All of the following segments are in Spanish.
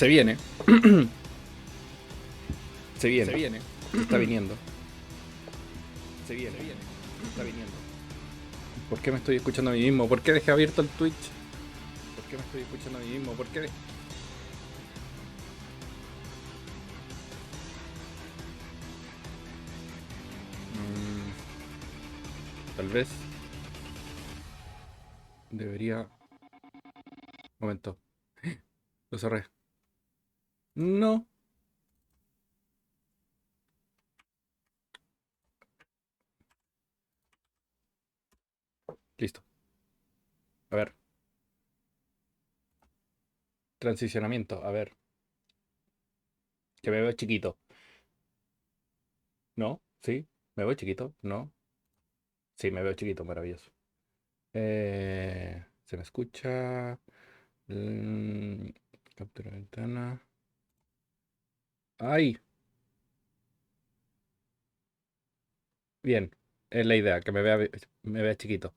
Se viene. Se viene. Se viene. Está viniendo. Se viene. Está viniendo. ¿Por qué me estoy escuchando a mí mismo? ¿Por qué dejé abierto el Twitch? ¿Por qué me estoy escuchando a mí mismo? ¿Por qué? Tal vez debería... Momento. Lo cerré. No. Listo. A ver. Transicionamiento. A ver. Que me veo chiquito. ¿No? ¿Sí? ¿Me veo chiquito? ¿No? Sí, me veo chiquito. Maravilloso. ¿Se me escucha? Captura ventana. ¡Ay! Bien. Es la idea, que me vea chiquito.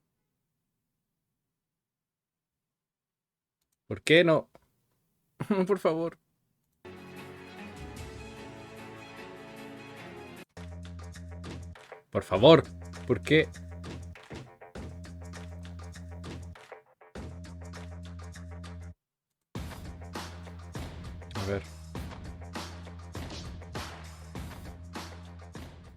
¿Por qué no? Por favor. Por favor. ¿Por qué? A ver.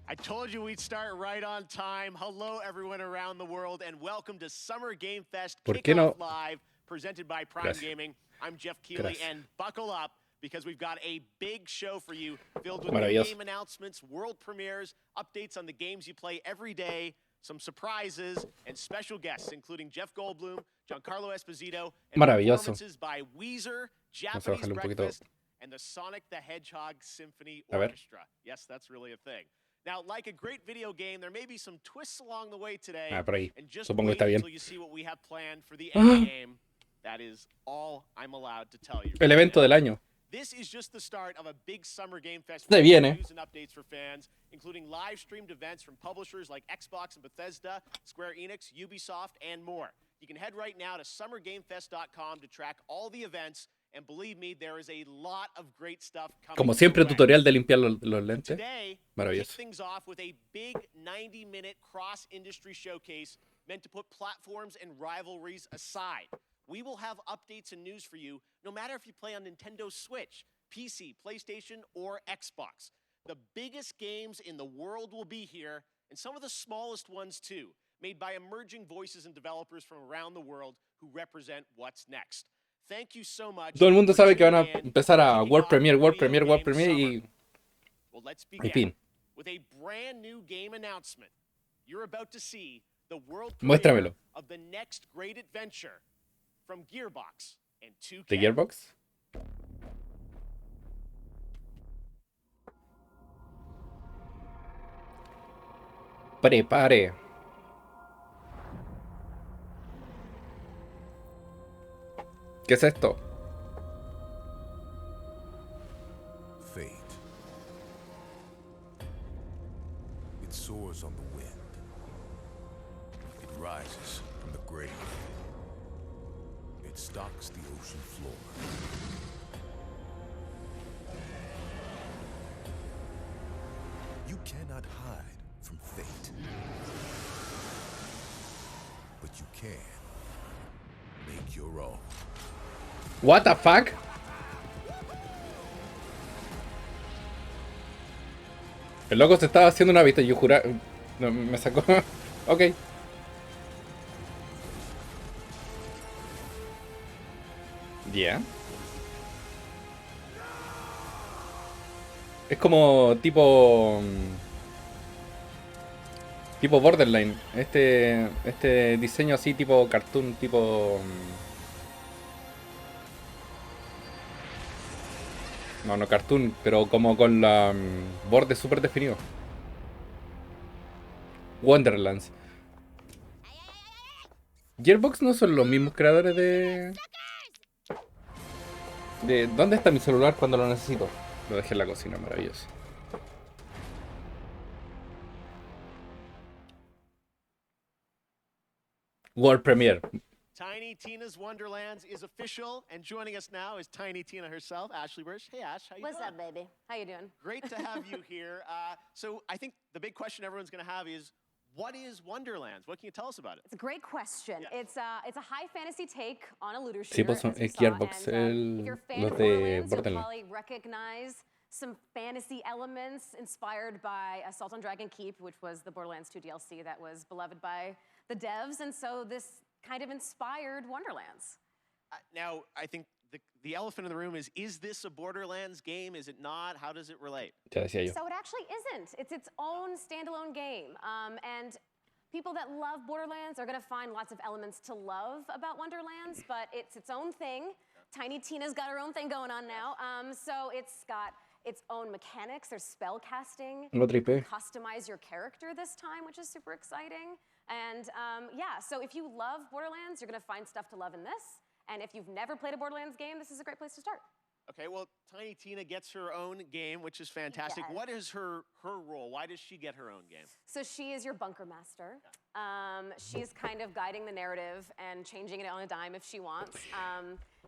I told you we'd start right on time. Hello, everyone around the world, and welcome to Summer Game Fest ¿Por qué no? Kickoff Live, presented by Prime Gracias. Gaming. I'm Jeff Keighley, Gracias. and buckle up because we've got a big show for you, filled with new Maravilloso. game announcements, world premieres, updates on the games you play every day, some surprises, and special guests, including Jeff Goldblum, Giancarlo Esposito, and Maravilloso. performances by Weezer, Vamos a Japanese bajarle un poquito. Breakfast, and the Sonic the Hedgehog Symphony A ver. Orchestra. Yes, that's really a thing. Now, like a great video game, there may be some twists along the way today. Por ahí. And just Supongo que wait está bien. until you see what we have planned for the end game. That is all I'm allowed to tell you. El evento del año. This is just the start of a big Summer Game Fest Se viene. news and updates for fans, including live-streamed events from publishers like Xbox and Bethesda, Square Enix, Ubisoft, and more. You can head right now to summergamefest.com to track all the events, and believe me, there is a lot of great stuff coming. Como siempre, your way. tutorial de limpiar los lentes. Today, Maravilloso. kick things off with a big 90-minute cross-industry showcase meant to put platforms and rivalries aside. We will have updates and news for you, no matter if you play on Nintendo Switch, PC, PlayStation, or Xbox. The biggest games in the world will be here, and some of the smallest ones too, made by emerging voices and developers from around the world who represent what's next. Thank you so much. Todo el mundo sabe que van a for tuning in, empezar a kicking World off Premiere, World Video Premiere, World Game Premiere Summer. y... Well, let's En begin fin. with a brand new game announcement. You're about to see the world Muéstramelo. premiere of the next great adventure from Gearbox and 2K. ¿De Gearbox? Prepare. ¿Qué es esto? Fate. It soars on the wind. It rises from the grave. It stalks the ocean floor. You cannot hide from fate. But you can make your own. What the fuck? El loco se estaba haciendo una vista y yo juraba... No, me sacó... Ok. Yeah. Es como tipo... Tipo Borderline. Este diseño así tipo cartoon, tipo... No cartoon, pero como con la borde súper definido. Wonderlands. Gearbox no son los mismos creadores de... ¿Dónde está mi celular cuando lo necesito? Lo dejé en la cocina, maravilloso. World Premiere. Tiny Tina's Wonderlands is official, and joining us now is Tiny Tina herself, Ashley Burch. Hey, Ash, how you doing? What's up, baby? How you doing? Great to have you here. So I think the big question everyone's going to have is, what is Wonderlands? What can you tell us about it? It's a great question. Yes. It's a high fantasy take on a looter Sí, shooter. pues son, as we es saw, Gearbox, and, if you're a fan los of de Borderlands, you'll Borderlands. probably recognize some fantasy elements inspired by Assault on Dragon Keep, which was the Borderlands 2 DLC that was beloved by the devs, and so this kind of inspired Wonderlands. Now, I think the elephant in the room is this a Borderlands game? Is it not? How does it relate? Ya decía yo. So it actually isn't. It's its own standalone game, and people that love Borderlands are going to find lots of elements to love about Wonderlands, but it's its own thing. Tiny Tina's got her own thing going on now, so it's got its own mechanics. There's spell casting. No tripé. Customize your character this time, which is super exciting. And yeah, so if you love Borderlands, you're going to find stuff to love in this. And if you've never played a Borderlands game, this is a great place to start. Okay, well, Tiny Tina gets her own game, which is fantastic. Yes. What is her role? Why does she get her own game? So she is your bunker master. She's kind of guiding the narrative and changing it on a dime if she wants.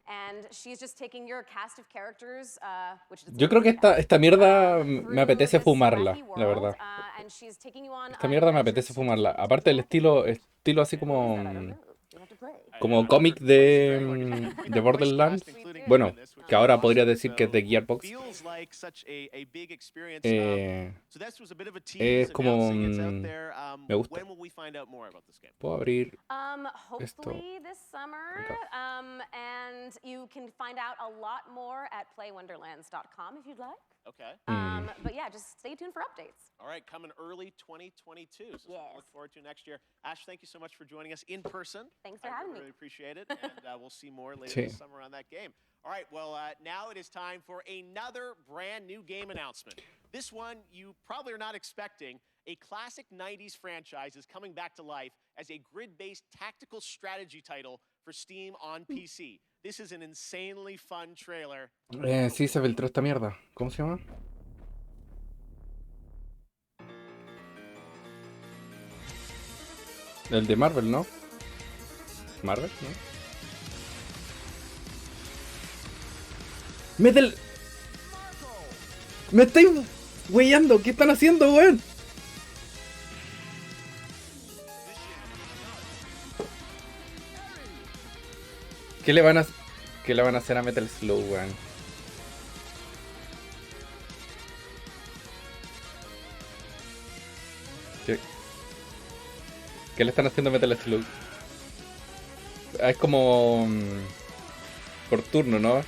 And she's just taking your cast of characters, which is Yo creo que esta mierda me apetece fumarla, la verdad. And she's taking you on Esta mierda me apetece fumarla. Aparte del estilo así como cómic de Borderlands. Bueno, que ahora podría decir que es de Gearbox. Es como me gusta. Puedo abrir esto. Hopefully this summer. And you can find out a lot more at playwonderlands.com if you'd like. Okay. But yeah, just stay tuned for updates. All right, coming early 2022. So Yes. look forward to next year. Ash, thank you so much for joining us in person. Thanks for having me. Really appreciate it, and we'll see more later Sí. this summer on that game. All right, well, now it is time for another brand new game announcement. This one you probably are not expecting. A classic 90s franchise is coming back to life as a grid-based tactical strategy title for Steam on PC. This is an insanely fun trailer. Sí, se filtró esta mierda. ¿Cómo se llama? El de Marvel, ¿no? Marvel, ¿no? ¡Metal! ¡Me estáis weyando! ¿Qué están haciendo, weón? ¿Qué le van a hacer a Metal Slow, weón? ¿Qué le están haciendo a Metal Slug? Es como por turno, ¿no?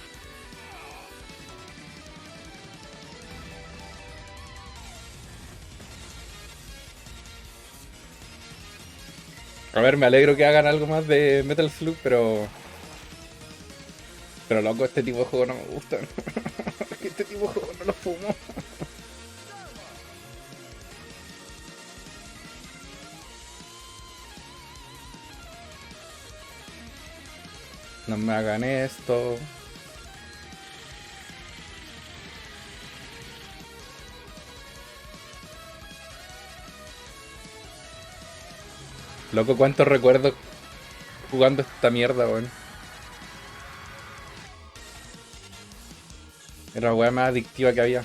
A ver, me alegro que hagan algo más de Metal Slug, pero loco, este tipo de juego no me gusta. Este tipo de juego no lo fumo. No me hagan esto. Loco, cuántos recuerdos jugando esta mierda, weón. Era la weá más adictiva que había.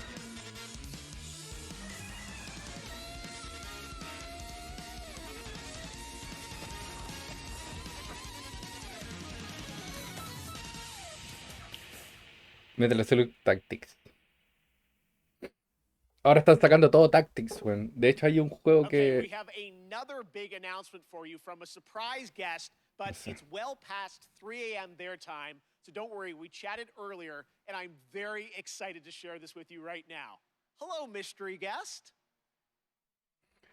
Metal Slug Tactics. Ahora están sacando todo Tactics, weón. De hecho hay un juego Okay, we que... have another big announcement for you from a surprise guest, but it's well past 3 a.m. their time, so don't worry, we chatted earlier, and I'm very excited to share this with you right now. Hello, mystery guest.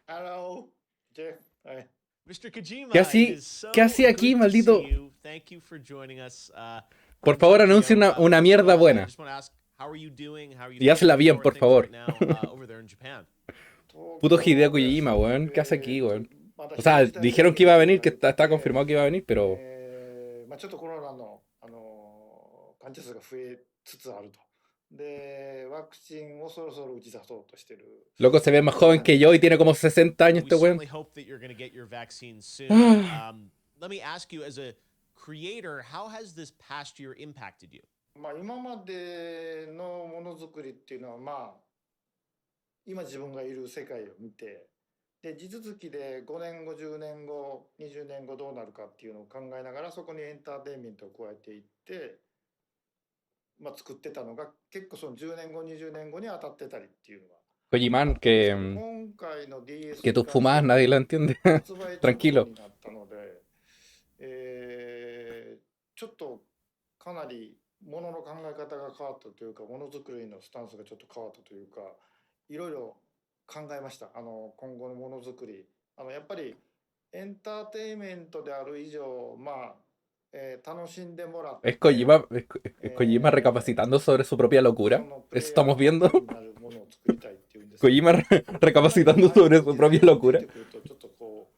Hello, Jeff. Hi. Mr. Kojima, ¿Qué hacía- it is so qué hacía aquí, good to maldito? see you. Thank you for joining us. Por favor, anuncie una mierda buena. I just want to ask, how are you doing? How are you Y hazla bien, How are por things favor. right now, over there in Japan? Puto Hideo Kojima, weón. ¿Qué hace aquí, weón? O sea, dijeron que iba a venir, que está confirmado que iba a venir, pero... まあちょっとコロナの、患者数が増えつつあると。で、ワクチンをそろそろ打ち出そうとしてる。 Loco, se ve más joven que yo y tiene como 60 años We este weón. certainly hope that you're going to get your vaccine soon. Ah. Let me ask you, as a creator, how has this past year impacted you? まあ今までのものづくりっていうのはまあ今自分がいる世界を見てで地続きで5年後10年後20年後どうなるかっていうのを考えながらそこにエンターテインメントを加えていって、まあ、作ってたのが結構その10年後20年後に当たってたりっていうのは Kojiman, 今回の DS que tus fumadas nadie lo entiende. 発売直後 Tranquilo. になったので、ちょっとかなりものの考え方が変わったというかものづくりのスタンスがちょっと変わったというかいろいろ考えました。今後のものづくりやっぱりエンターテインメントである以上まあ、楽しんでもらって Es Kojima, es Kojima recapacitando sobre su propia locura. そのプレイ Eso ヤー estamos viendo. になるものを作りたいっていうんですけど Kojima recapacitando sobre su propia locura. 出てくるとちょっとこ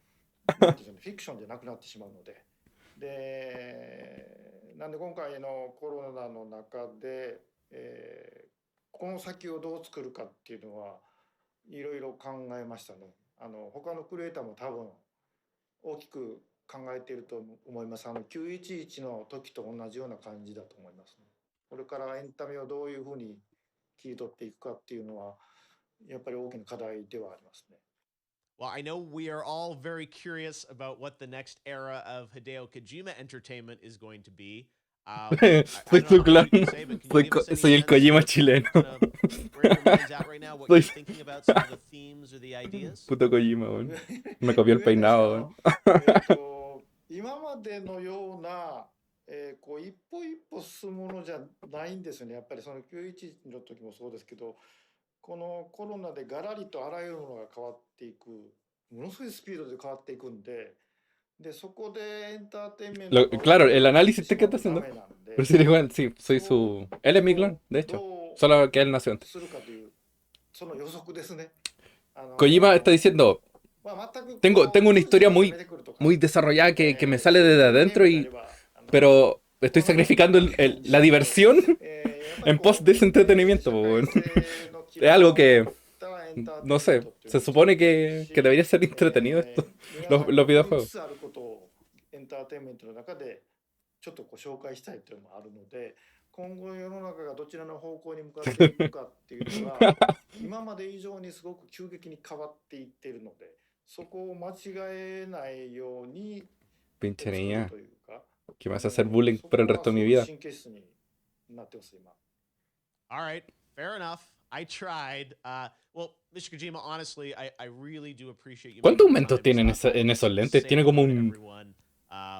うなんていうんでしょうねフィクションじゃなくなってしまうので、なんで今回のコロナの中で、この先をどう作るかっていうのはいろいろ考えましたね。他のクリエイターも多分大きく考えていると思います。911の時と同じような感じだと思いますね。これからエンタメをどういうふうに切り取っていくかっていうのはやっぱり大きな課題ではありますね。Well, I know we are all very curious about what the next era of Hideo Kojima entertainment is going to be. Soy su clon. Soy el Kojima chileno. What you're thinking about some of the themes or the ideas? Puto Kojima, weón. Me copió el peinado, weón. 今までのような、こう一歩一歩進むものじゃないんですよね。やっぱりその911の時もそうですけど、このコロナでガラリとあらゆるものが変わっていく、ものすごいスピードで変わっていくんで、でそこでエンターテインメント Claro, el análisis que está haciendo. Pero sí, igual, sí, soy su. Él es mi clon, de hecho. Solo que él nació antes. するかというその予測ですね。Kojima está diciendo. Tengo una historia muy desarrollada que me sale desde adentro, pero estoy sacrificando la diversión en pos de ese entretenimiento. Es algo que, no sé, se supone que debería ser entretenido esto, los videojuegos. エンターテインメントの中でちょっとこう紹介したいというのもあるので、今後世の中がどちらの方向に向かっていくかっていうのが今まで以上にすごく急激に変わっていっているので、そこを間違えないように Pinche niña, que me hace hacer bullying por el resto de mi vida. 神経質になってます今。All right, fair enough. I tried. Well, Mr. Kojima, honestly, I really do appreciate you. ¿Cuántos aumentos tienen en esos lentes? Tiene como un...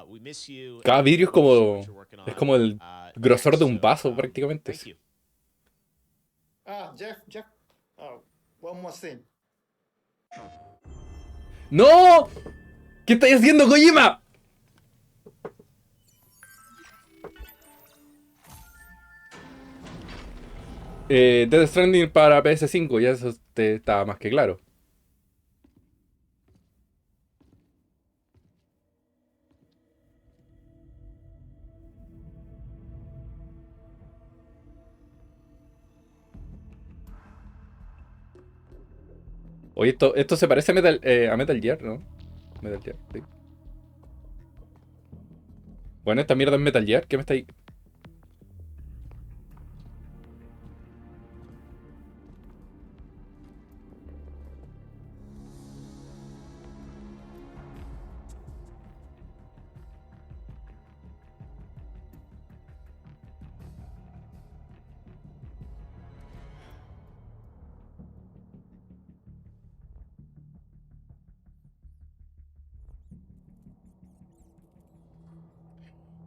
We miss you. Cada vidrio es como el grosor de un vaso prácticamente. Thank you. Jeff, one more thing. ¡No! ¿Qué estáis haciendo, Kojima? Death Stranding para PS5, ya eso estaba más que claro. Oye, esto se parece a Metal Gear, ¿no? Metal Gear, sí. Bueno, esta mierda es Metal Gear, ¿qué me está ahí?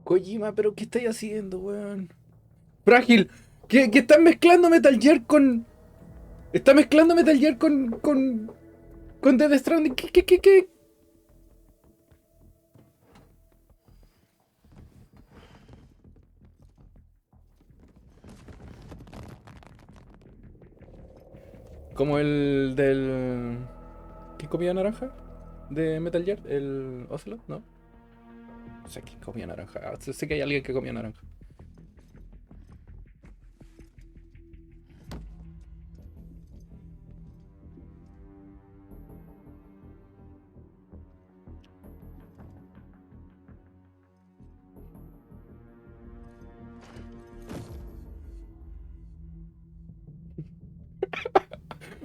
Kojima, ¿pero qué estáis haciendo, weón? Frágil, ¿qué estás mezclando Metal Gear con... Está mezclando Metal Gear con Death Stranding? ¿Qué? Como el del... ¿Quién comía naranja? ¿De Metal Gear? ¿El Ocelot? ¿No? No sé quién comía naranja. Sé que hay alguien que comía naranja.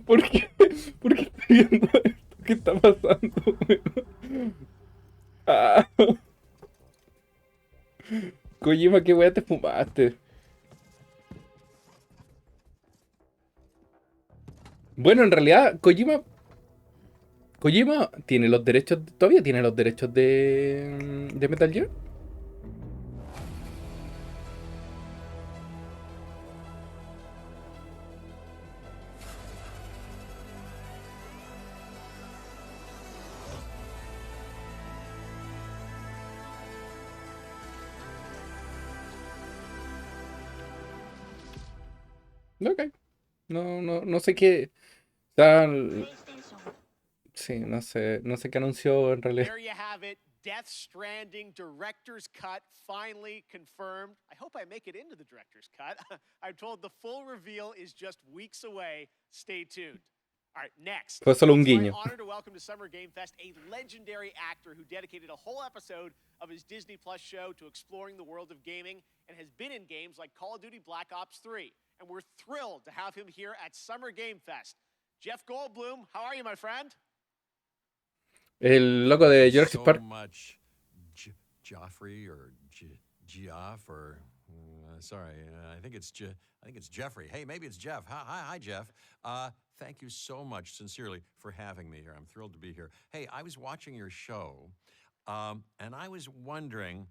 ¿Por qué? ¿Por qué estoy viendo esto? ¿Qué está pasando, weón? Ah. Kojima, qué weá te fumaste. Bueno, en realidad, Kojima tiene los derechos, todavía tiene los derechos de Metal Gear. Ok. No sé qué. O sea, sí, no sé qué anunció en realidad. There you have it. Death Stranding Director's Cut finally confirmed. I hope I make it into the Director's Cut. I'm told the full reveal is just weeks away. Stay tuned. All right, next. Fue solo un It's my guiño. honor to welcome to Summer Game Fest a legendary actor who dedicated a whole episode of his Disney Plus show to exploring the world of gaming and has been in games like Call of Duty Black Ops 3. And we're thrilled to have him here at Summer Game Fest. Jeff Goldblum, how are you, my friend? El loco de Jurassic so Park. much Joffrey or Geoff or sorry, I think it's Jeffrey. Hey, maybe it's Jeff. Hi, Jeff. Thank you so much, sincerely, for having me here. I'm thrilled to be here. Hey, I was watching your show, and I was wondering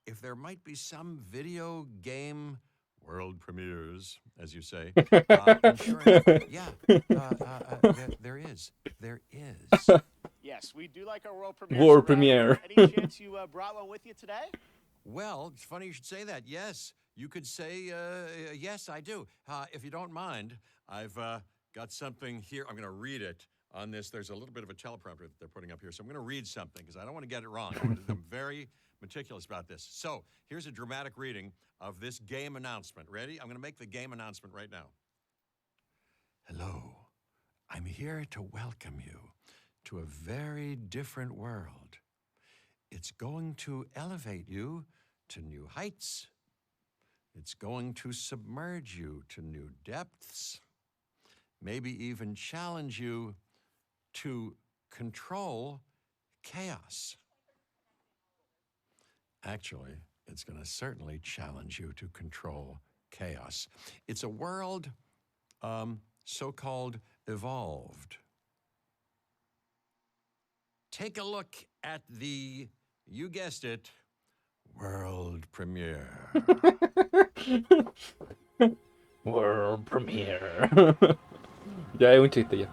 if there might be some video game world premieres, as you say. And sure enough, yeah, there is. There is. Yes, we do like our world premiere. World premiere. Any chance you brought one with you today? Well, it's funny you should say that. Yes, you could say, yes, I do. If you don't mind, I've got something here. I'm going to read it on this. There's a little bit of a teleprompter that they're putting up here. So I'm going to read something because I don't want to get it wrong. I'm very meticulous about this. So here's a dramatic reading of this game announcement. Ready? I'm going to make the game announcement right now. Hello. I'm here to welcome you to a very different world. It's going to elevate you to new heights. It's going to submerge you to new depths. Maybe even challenge you to control chaos. Actually, it's going to certainly challenge you to control chaos. It's a world so-called evolved. Take a look at the, you guessed it, world premiere. World premiere. Ya es un chiste ya.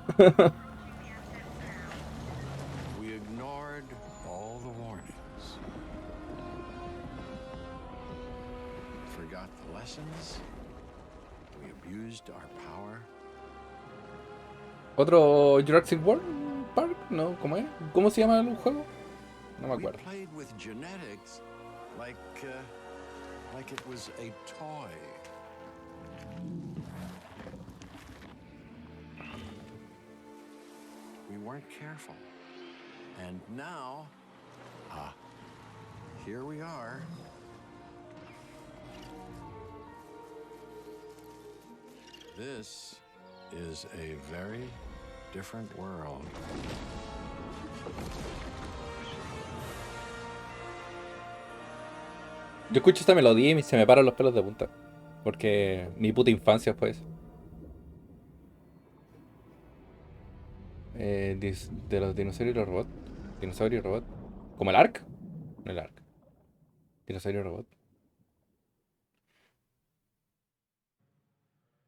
We ignored all the warnings. Forgot the lessons. We abused our power. ¿Otro Jurassic World Park? No, ¿cómo es? ¿Cómo se llama el juego? No me We acuerdo. played with genetics like it was a toy. We weren't careful. And now, here we are. This is a very different world. Yo escucho esta melodía y se me paran los pelos de punta. Porque mi puta infancia fue eso. De los dinosaurios y los robots. Dinosaurio y robot. ¿Como el Ark? No, el Ark. Dinosaurio y robot.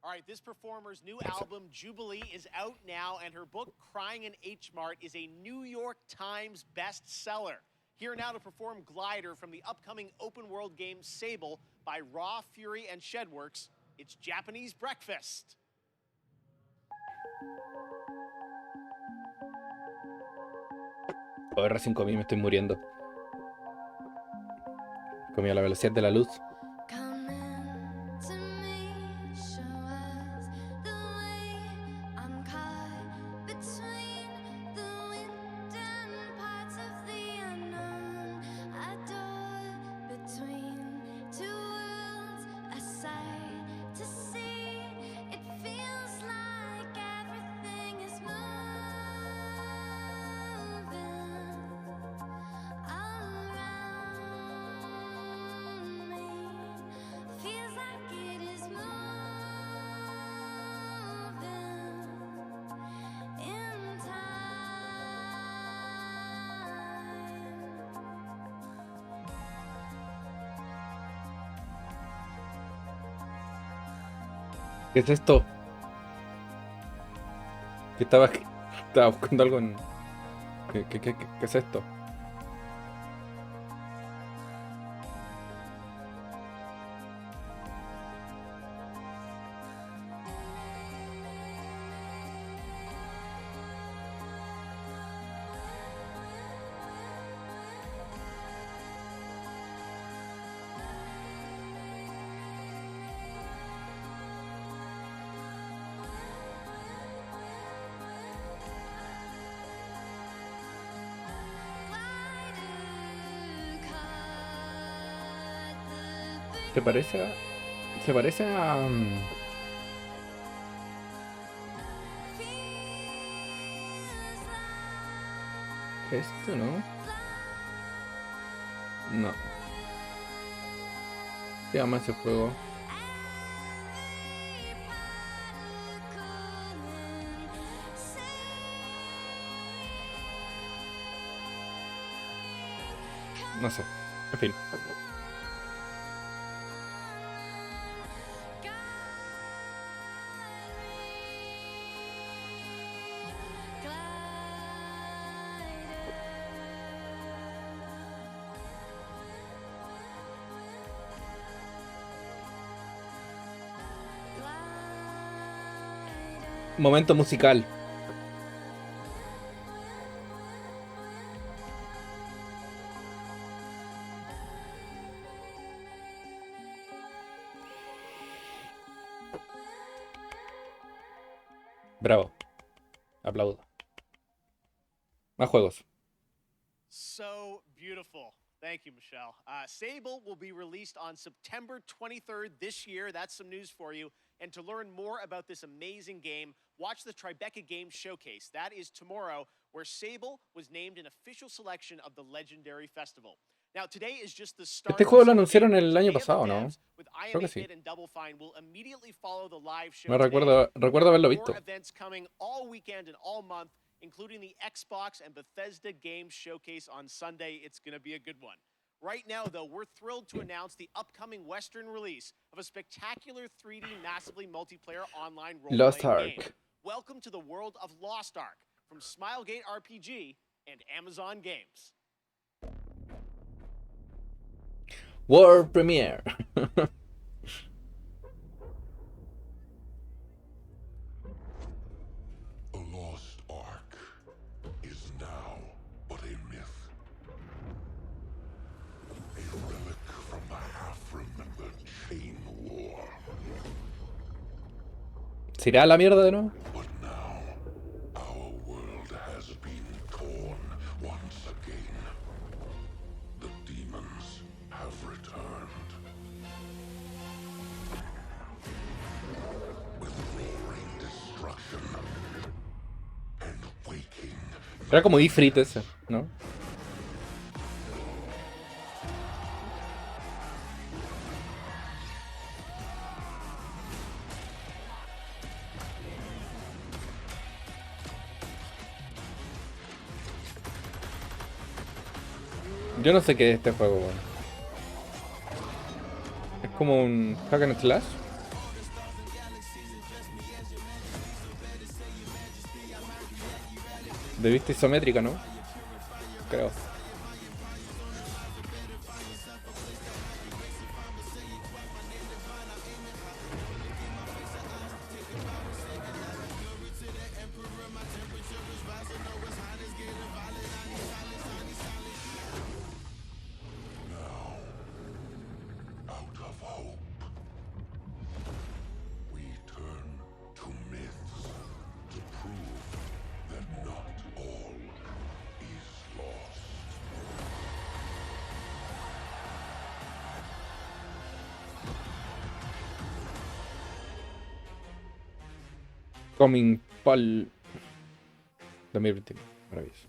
All right, this performer's new album, Jubilee, is out now, and her book, Crying in H Mart, is a New York Times bestseller. Here now to perform Glider from the upcoming open-world game Sable by Raw, Fury, and Shedworks, it's Japanese Breakfast. Hoy recién comí, me estoy muriendo. Comí a la velocidad de la luz. ¿Qué es esto? Que estaba buscando algo en... ¿Qué es esto? Se parece a... Se parece a... Esto, ¿no? No. Se llama ese juego. No sé. En fin. Momento musical. Bravo. Aplaudo. Más juegos. So beautiful. Thank you, Michelle. Sable will be released on September 23rd this year. That's some news for you. And to learn more about this amazing game, watch the Tribeca Games Showcase. That is tomorrow, where Sable was named an official selection of the Legendary Festival. Now, today is just the start. Este juego lo anunciaron el año pasado, ¿no? Creo que sí. Me recuerdo haberlo visto. Events coming all weekend and all month, including the Xbox and Bethesda Games Showcase on Sunday. It's going to be a good one. Right now, though, we're thrilled to announce the upcoming Western release of a spectacular 3D massively multiplayer online role-playing game. Welcome to the world of Lost Ark from Smilegate RPG and Amazon Games. World Premiere. The Lost Ark is now but a myth. A relic from the half-remembered Chain War. ¿Se irá a la mierda de nuevo? But now, our world has been torn once again. The demons have returned. With roaring destruction and waking. Era como Ifrit ese, ¿no? Yo no sé qué es este juego, bueno. Es como un hack and slash. De vista isométrica, ¿no? Creo. Out of hope, we turn to myths to prove that not all is lost. Coming Pal 2021. Maravilloso.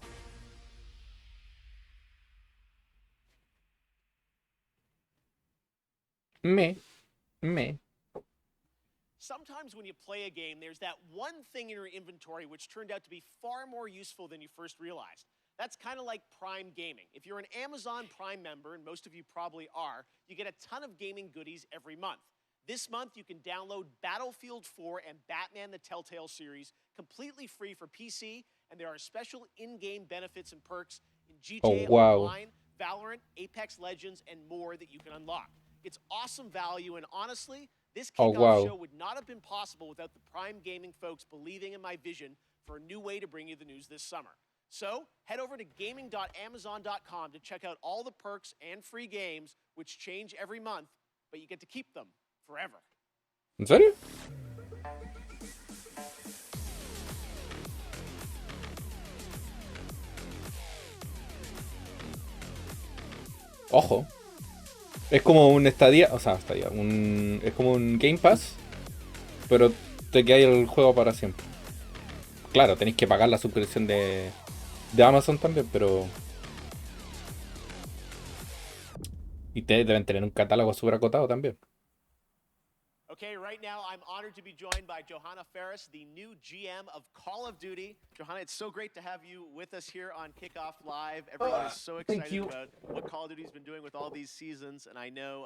Me. Sometimes when you play a game, there's that one thing in your inventory which turned out to be far more useful than you first realized. That's kind of like Prime Gaming. If you're an Amazon Prime member, and most of you probably are, you get a ton of gaming goodies every month. This month, you can download Battlefield 4 and Batman the Telltale series completely free for PC, and there are special in-game benefits and perks in GTA Online, Valorant, Apex Legends, and more that you can unlock. It's awesome value, and honestly, this kickoff show would not have been possible without the Prime Gaming folks believing in my vision for a new way to bring you the news this summer. So, head over to gaming.amazon.com to check out all the perks and free games, which change every month, but you get to keep them forever. ¿En serio? Ojo. Es como un estadía, o sea, estadía, es como un Game Pass, pero te queda el juego para siempre. Claro, tenéis que pagar la suscripción de Amazon también, pero... Y te deben tener un catálogo súper acotado también. Okay, right now I'm honored to be joined by Johanna Ferris, the new GM of Call of Duty. Johanna, it's so great to have you with us here on Kickoff Live. Everyone is so excited about what Call of Duty's been doing with all these seasons, and I know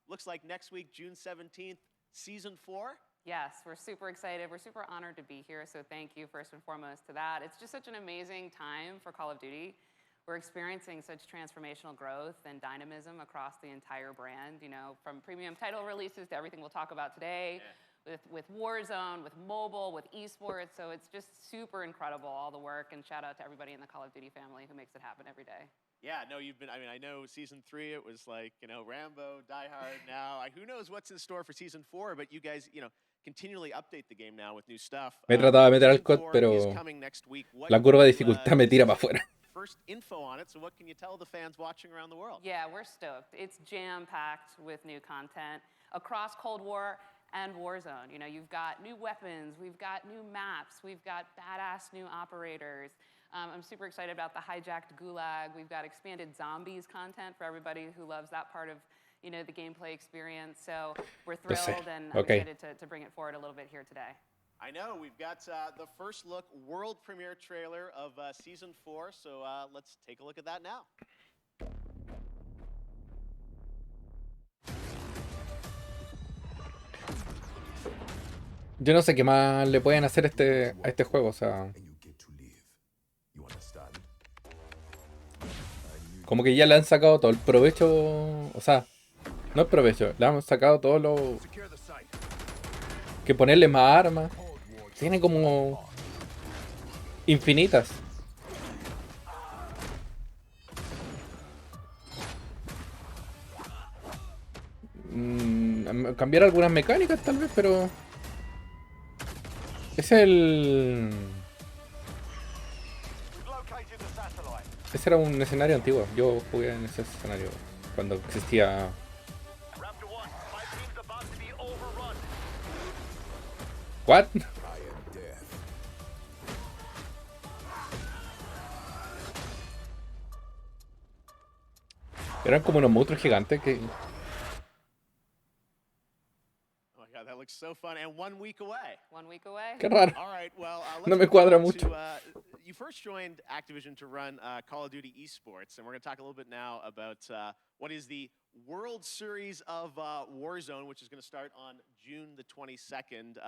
looks like next week, June 17th, Season 4. Yes, we're super excited. We're super honored to be here, so thank you first and foremost to that. It's just such an amazing time for Call of Duty. We're experiencing such transformational growth and dynamism across the entire brand, you know, from premium title releases to everything we'll talk about today, with Warzone, with mobile, with esports. So it's just super incredible, all the work, and shout out to everybody in the Call of Duty family who makes it happen every day. Yeah, no, I know Season 3, it was like, you know, Rambo, Die Hard now. Who knows what's in store for Season 4, but you guys, you know, continually update the game now with new stuff. Me he tratado de meter al COD, pero la curva de dificultad me tira para afuera. First info on it, so what can you tell the fans watching around the world? Yeah, we're stoked. It's jam-packed with new content across Cold War and Warzone. You know, you've got new weapons, we've got new maps, we've got badass new operators. I'm super excited about the hijacked gulag. We've got expanded zombies content for everybody who loves that part of, you know, the gameplay experience. So we're thrilled and excited to bring it forward a little bit here today. I know, we've got the first look world premiere trailer of Season 4, so let's take a look at that now. Yo no sé qué más le pueden hacer a este juego, o sea... Como que ya le han sacado todo el provecho, o sea, no el provecho, le han sacado todo lo... Que ponerle más armas. Tiene como infinitas. Cambiar algunas mecánicas tal vez, pero... Ese era un escenario antiguo. Yo jugué en ese escenario cuando existía... ¿What? Eran como unos monstruos gigantes que... Oh my God, that looks so fun, and 1 week away. 1 week away? Qué raro. All right, well, No me cuadra mucho. You first joined Activision to run Call of Duty esports, and we're going to talk a little bit now about what is the World Series of Warzone, which is going to start on June the 22nd.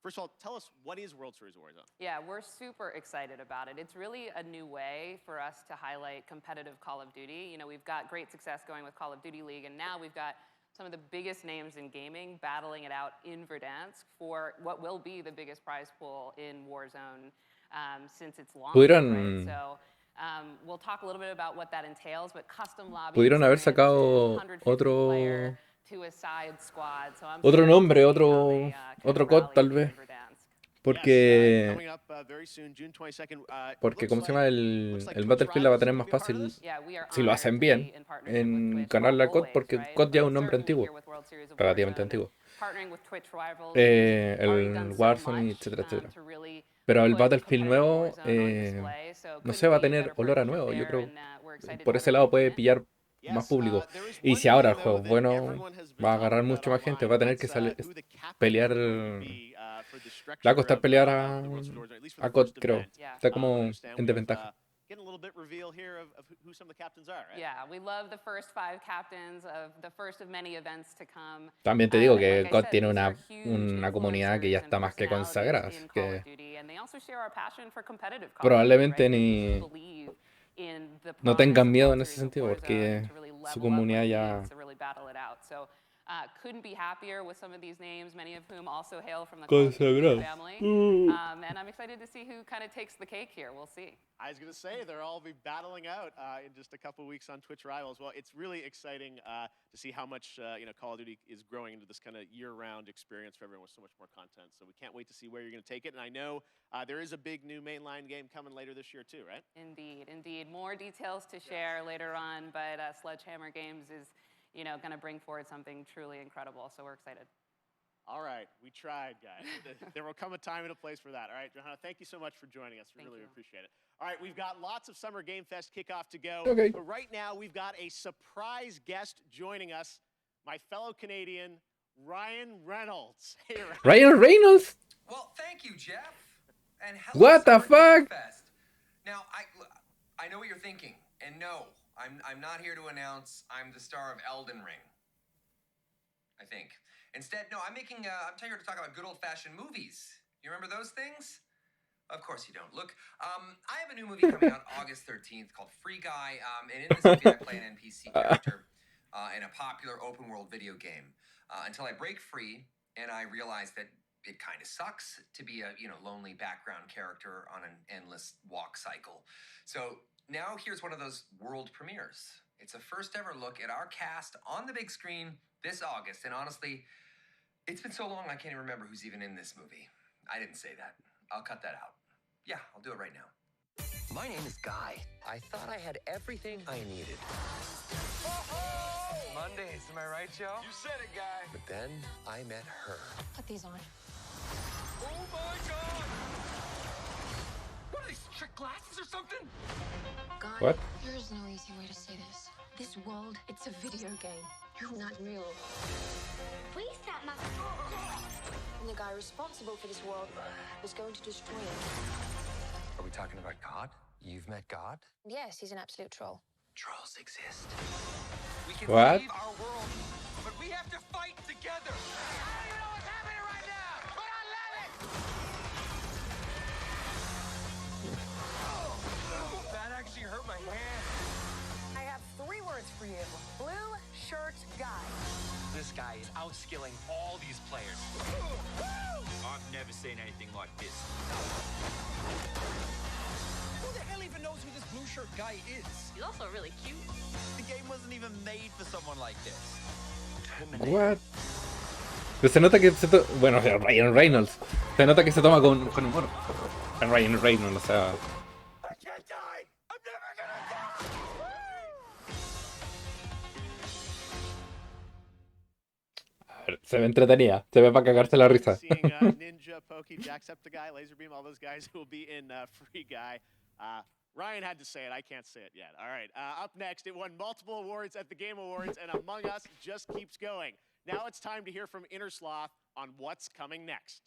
First of all, tell us, what is World Series of Warzone? Yeah, we're super excited about it. It's really a new way for us to highlight competitive Call of Duty. You know, we've got great success going with Call of Duty League, and now we've got some of the biggest names in gaming battling it out in Verdansk for what will be the biggest prize pool in Warzone since its launch. Right? So, we'll talk a little bit about what that entails, but custom lobby Pudieron haber sacado otro nombre, otro COD tal vez. Porque ¿cómo se llama? El Battlefield la va a tener más fácil si lo hacen bien en ganarle a COD, porque COD ya es un nombre antiguo, relativamente antiguo. El Warzone, etcétera, etcétera. Pero el Battlefield nuevo, no sé, va a tener olor a nuevo, yo creo. Por ese lado puede pillar más público. Y si ahora el juego es bueno, va a agarrar mucho más gente, va a tener que pelear... Le va a costar pelear a COD, creo. Está como en desventaja. getting a little bit reveal here of who some of the captains are, right? Yeah, we love the first 5 captains of the first of many events to come. También te digo And que like I COD said, tiene these are huge una comunidad que ya influencers está and más que personalities consagrada, así in Call of que Duty, and they also share our passion for competitive Call of Duty, probablemente right? They ni believe in the no promise tengan of miedo one en ese series of sentido, Warzone porque to really su level up comunidad what it ya... needs to really battle it out. So couldn't be happier with some of these names, many of whom also hail from the Call of Duty Consagrado. family. And I'm excited to see who kind of takes the cake here. We'll see. I was going to say, they'll all be battling out in just a couple weeks on Twitch Rivals. Well, it's really exciting to see how much Call of Duty is growing into this kind of year-round experience for everyone with so much more content. So we can't wait to see where you're going to take it. And I know there is a big new mainline game coming later this year too, right? Indeed, indeed. More details to share later on, but Sledgehammer Games is going to bring forward something truly incredible. So we're excited. All right, we tried, guys. There will come a time and a place for that. All right, Johanna, thank you so much for joining us. We really appreciate it. All right, we've got lots of Summer Game Fest kickoff to go. Okay. But right now, we've got a surprise guest joining us, my fellow Canadian, Ryan Reynolds. Hey, Ryan Reynolds? Well, thank you, Jeff. And hello, What the Summer Game fuck? Fest. Now, I know what you're thinking, and no, I'm not here to announce I'm the star of Elden Ring. I think. Instead, no, I'm here to talk about good old-fashioned movies. You remember those things? Of course you don't. Look, I have a new movie coming out August 13th called Free Guy, and in this movie I play an NPC character in a popular open-world video game until I break free and I realize that it kind of sucks to be a lonely background character on an endless walk cycle. So now here's one of those world premieres. It's a first ever look at our cast on the big screen this August, and honestly, it's been so long I can't even remember who's even in this movie. I didn't say that. I'll cut that out. Yeah, I'll do it right now. My name is Guy. I thought I had everything I needed. Mondays, am I right, Joe? You said it, Guy. But then I met her. Put these on. Oh my God! What are these, trick glasses or something? God, What? there is no easy way to say this. This world, it's a video game. You're not real. We set my... And the guy responsible for this world was going to destroy it. Are we talking about God? You've met God? Yes, he's an absolute troll. Trolls exist. We can What? save our world, but we have to fight together. I don't even know what's happening right now, but I love it! Oh, that actually hurt my hand. I have 3 words for you. Blue shirt guy. This guy is outskilling all these players. I've never seen anything like this. Who the hell even knows who this blue shirt guy is? He's also really cute. The game wasn't even made for someone like this. What? Pero se nota que se bueno, o sea, Ryan Reynolds. Se nota que se toma con humor. Ryan Reynolds, o sea... I can't die! I'm never gonna die! A ver, se ve entretenida. Se ve para cagarse la risa. Seeing Ninja, Pokey, Jacksepticeye, Laserbeam, all those guys who will be in Free Guy. Ryan had to say it. I can't say it yet. All right. Up next, it won multiple awards at the Game Awards, and Among Us just keeps going. Now it's time to hear from Inner Sloth on what's coming next.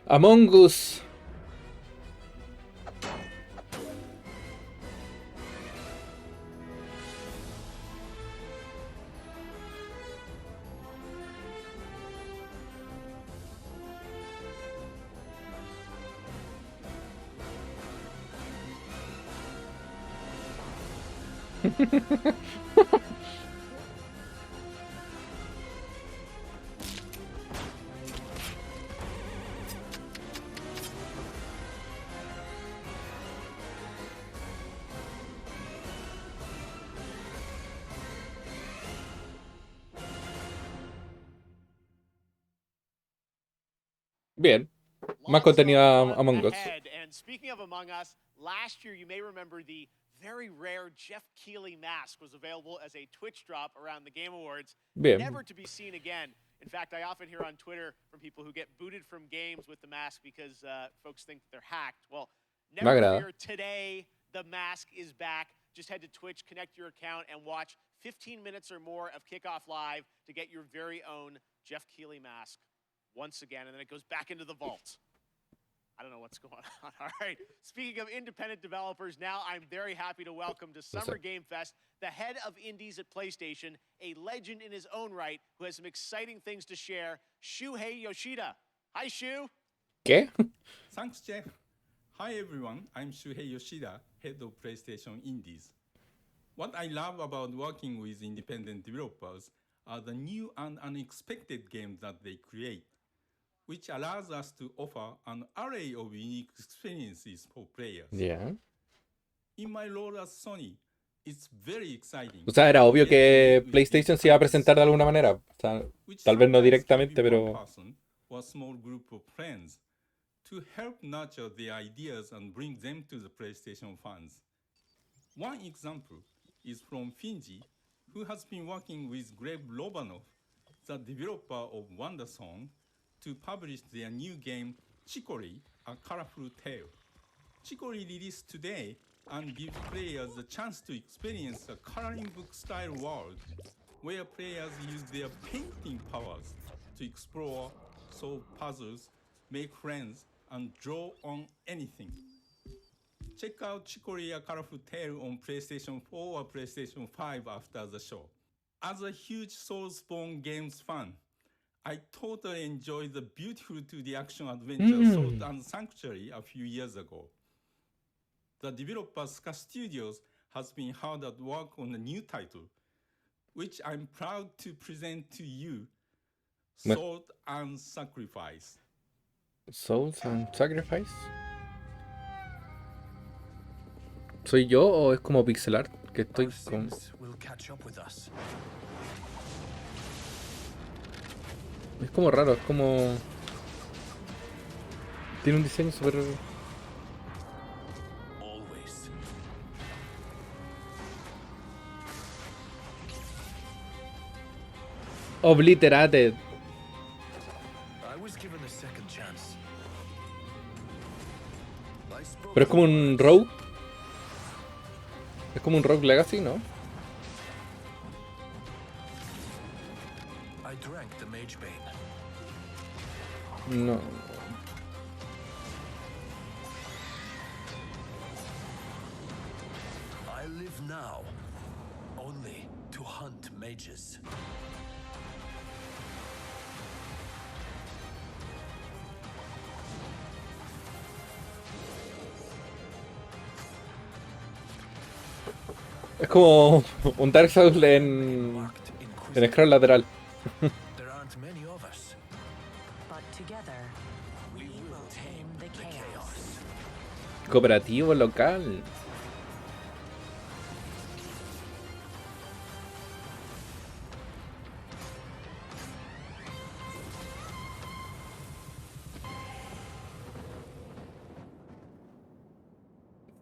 Among Us. Bien. Más contenido a Among Us. And speaking of Among Us, last year you may remember the very rare Jeff Keighley mask was available as a Twitch drop around the Game Awards. Bien. Never to be seen again. In fact, I often hear on Twitter from people who get booted from games with the mask because folks think that they're hacked. Well, never fear, today the mask is back. Just head to Twitch, connect your account, and watch 15 minutes or more of Kickoff Live to get your very own Jeff Keighley mask once again, and then it goes back into the vault. I don't know what's going on. All right. Speaking of independent developers, now I'm very happy to welcome to Summer Game Fest the head of indies at PlayStation, a legend in his own right, who has some exciting things to share, Shuhei Yoshida. Hi, Shu. ¿Qué? Thanks, Jeff. Hi, everyone. I'm Shuhei Yoshida, head of PlayStation Indies. What I love about working with independent developers are the new and unexpected games that they create, which allows us to offer an array of unique experiences for players. Yeah. In my role as Sony, it's very exciting. O sea, era obvio que PlayStation se iba a presentar de alguna manera. O sea, tal vez no directamente, pero... or a small group of friends to help nurture their ideas and bring them to the PlayStation fans. One example is from Finji, who has been working with Greg Lobanov, the developer of WonderSong, to publish their new game, Chicory, A Colorful Tale. Chicory released today and gives players the chance to experience a coloring book-style world where players use their painting powers to explore, solve puzzles, make friends, and draw on anything. Check out Chicory A Colorful Tale on PlayStation 4 or PlayStation 5 after the show. As a huge Soulspawn games fan, I totally enjoyed the beautiful 2D action adventure Salt and Sanctuary a few years ago. The developer Ska Studios has been hard at work on a new title, which I'm proud to present to you, Salt and Sacrifice. Souls and Sacrifice. ¿Soy yo o es como pixel art? Que estoy con... Es como raro, es como... Tiene un diseño súper... Obliterated. Pero es como un Rogue. Es como un Rogue Legacy, ¿no? No. I live now only to hunt mages. Es como un Dark Souls en scroll lateral. There aren't many of us, but together we will tame the chaos. Cooperativo local.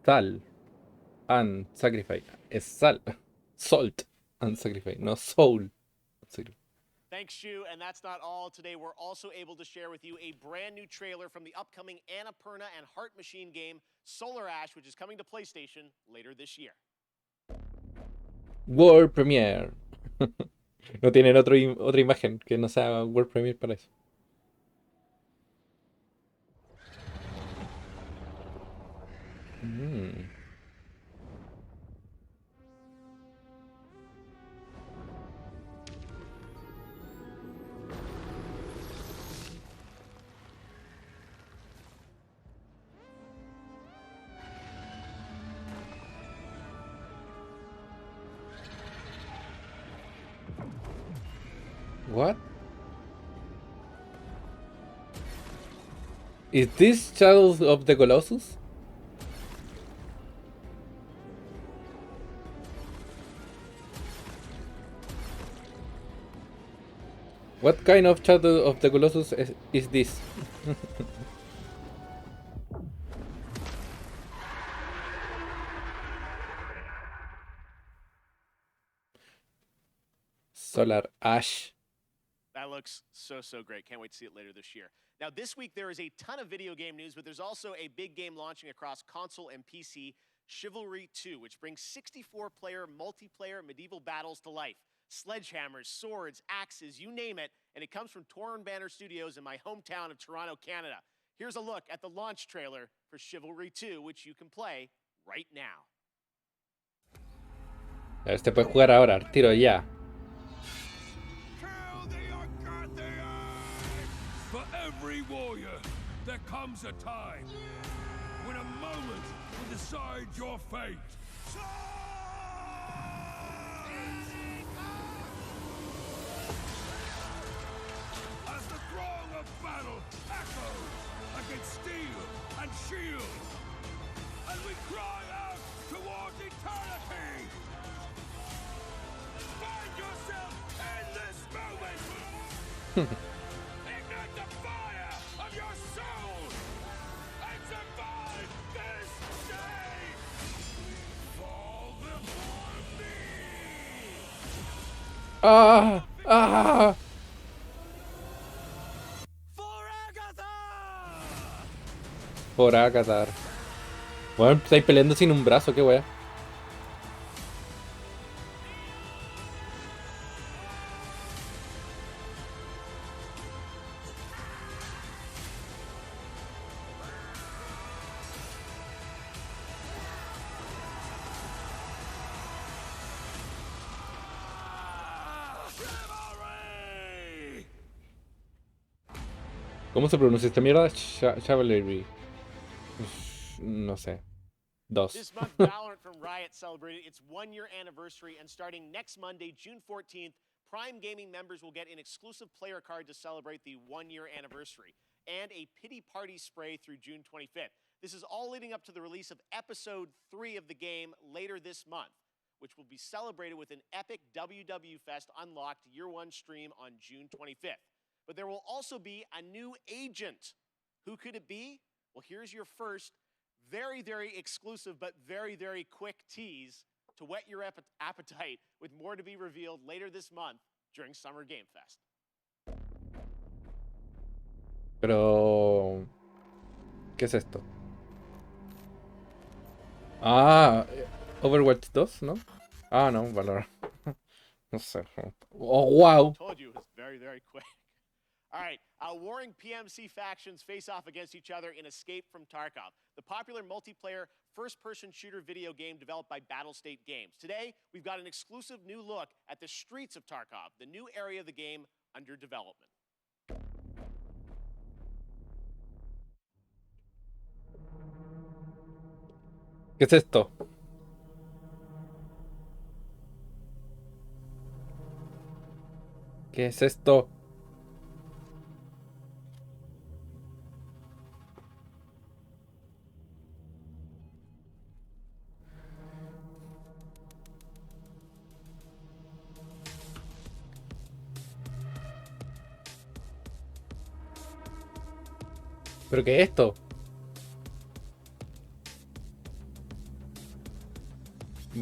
Sal and sacrifice. Es sal. Salt and sacrifice. No soul. Thanks, Shu. And that's not all. Today, we're also able to share with you a brand new trailer from the upcoming Annapurna and Heart Machine game, Solar Ash, which is coming to PlayStation later this year. World Premiere. No tienen otra imagen que no sea World Premiere para eso. What? Is this Shadows of the Colossus? What kind of Shadow of the Colossus is this? Solar Ash. That looks so great. Can't wait to see it later this year. Now, this week there is a ton of video game news, but there's also a big game launching across console and PC, Chivalry 2, which brings 64-player multiplayer medieval battles to life. Sledgehammers, swords, axes, you name it, and it comes from Torn Banner Studios in my hometown of Toronto, Canada. Here's a look at the launch trailer for Chivalry 2, which you can play right now. A ver, te puedes jugar ahora, tiro ya. For every warrior, there comes a time when a moment will decide your fate. As the throng of battle echoes against steel and shield, and we cry out towards eternity. Find yourself in this moment. Ignite the fire of your soul and survive this day. Fall before me. ¡Ah! ¡Ah! Por Akatar. Bueno, estáis peleando sin un brazo, qué wea. ¿Cómo se pronuncia esta mierda? Chivalry. No sé. This month, Valorant from Riot celebrated its 1-year anniversary, and starting next Monday, June 14th, Prime Gaming members will get an exclusive player card to celebrate the 1-year anniversary, and a pity party spray through June 25th. This is all leading up to the release of Episode 3 of the game later this month, which will be celebrated with an epic WW Fest Unlocked Year 1 stream on June 25th. But there will also be a new agent. Who could it be? Well, here's your first very, very exclusive but very, very quick tease to whet your appetite, with more to be revealed later this month during Summer Game Fest. Pero... ¿qué es esto? Ah, Overwatch 2, ¿no? Ah, no, Valorant. No sé. Oh, wow. Told you it was very, very quick. All right, warring PMC factions face off against each other in Escape from Tarkov, the popular multiplayer first-person shooter video game developed by Battlestate Games. Today, we've got an exclusive new look at the streets of Tarkov, the new area of the game under development. ¿Qué es esto? ¿Qué es esto? ¿Pero qué es esto?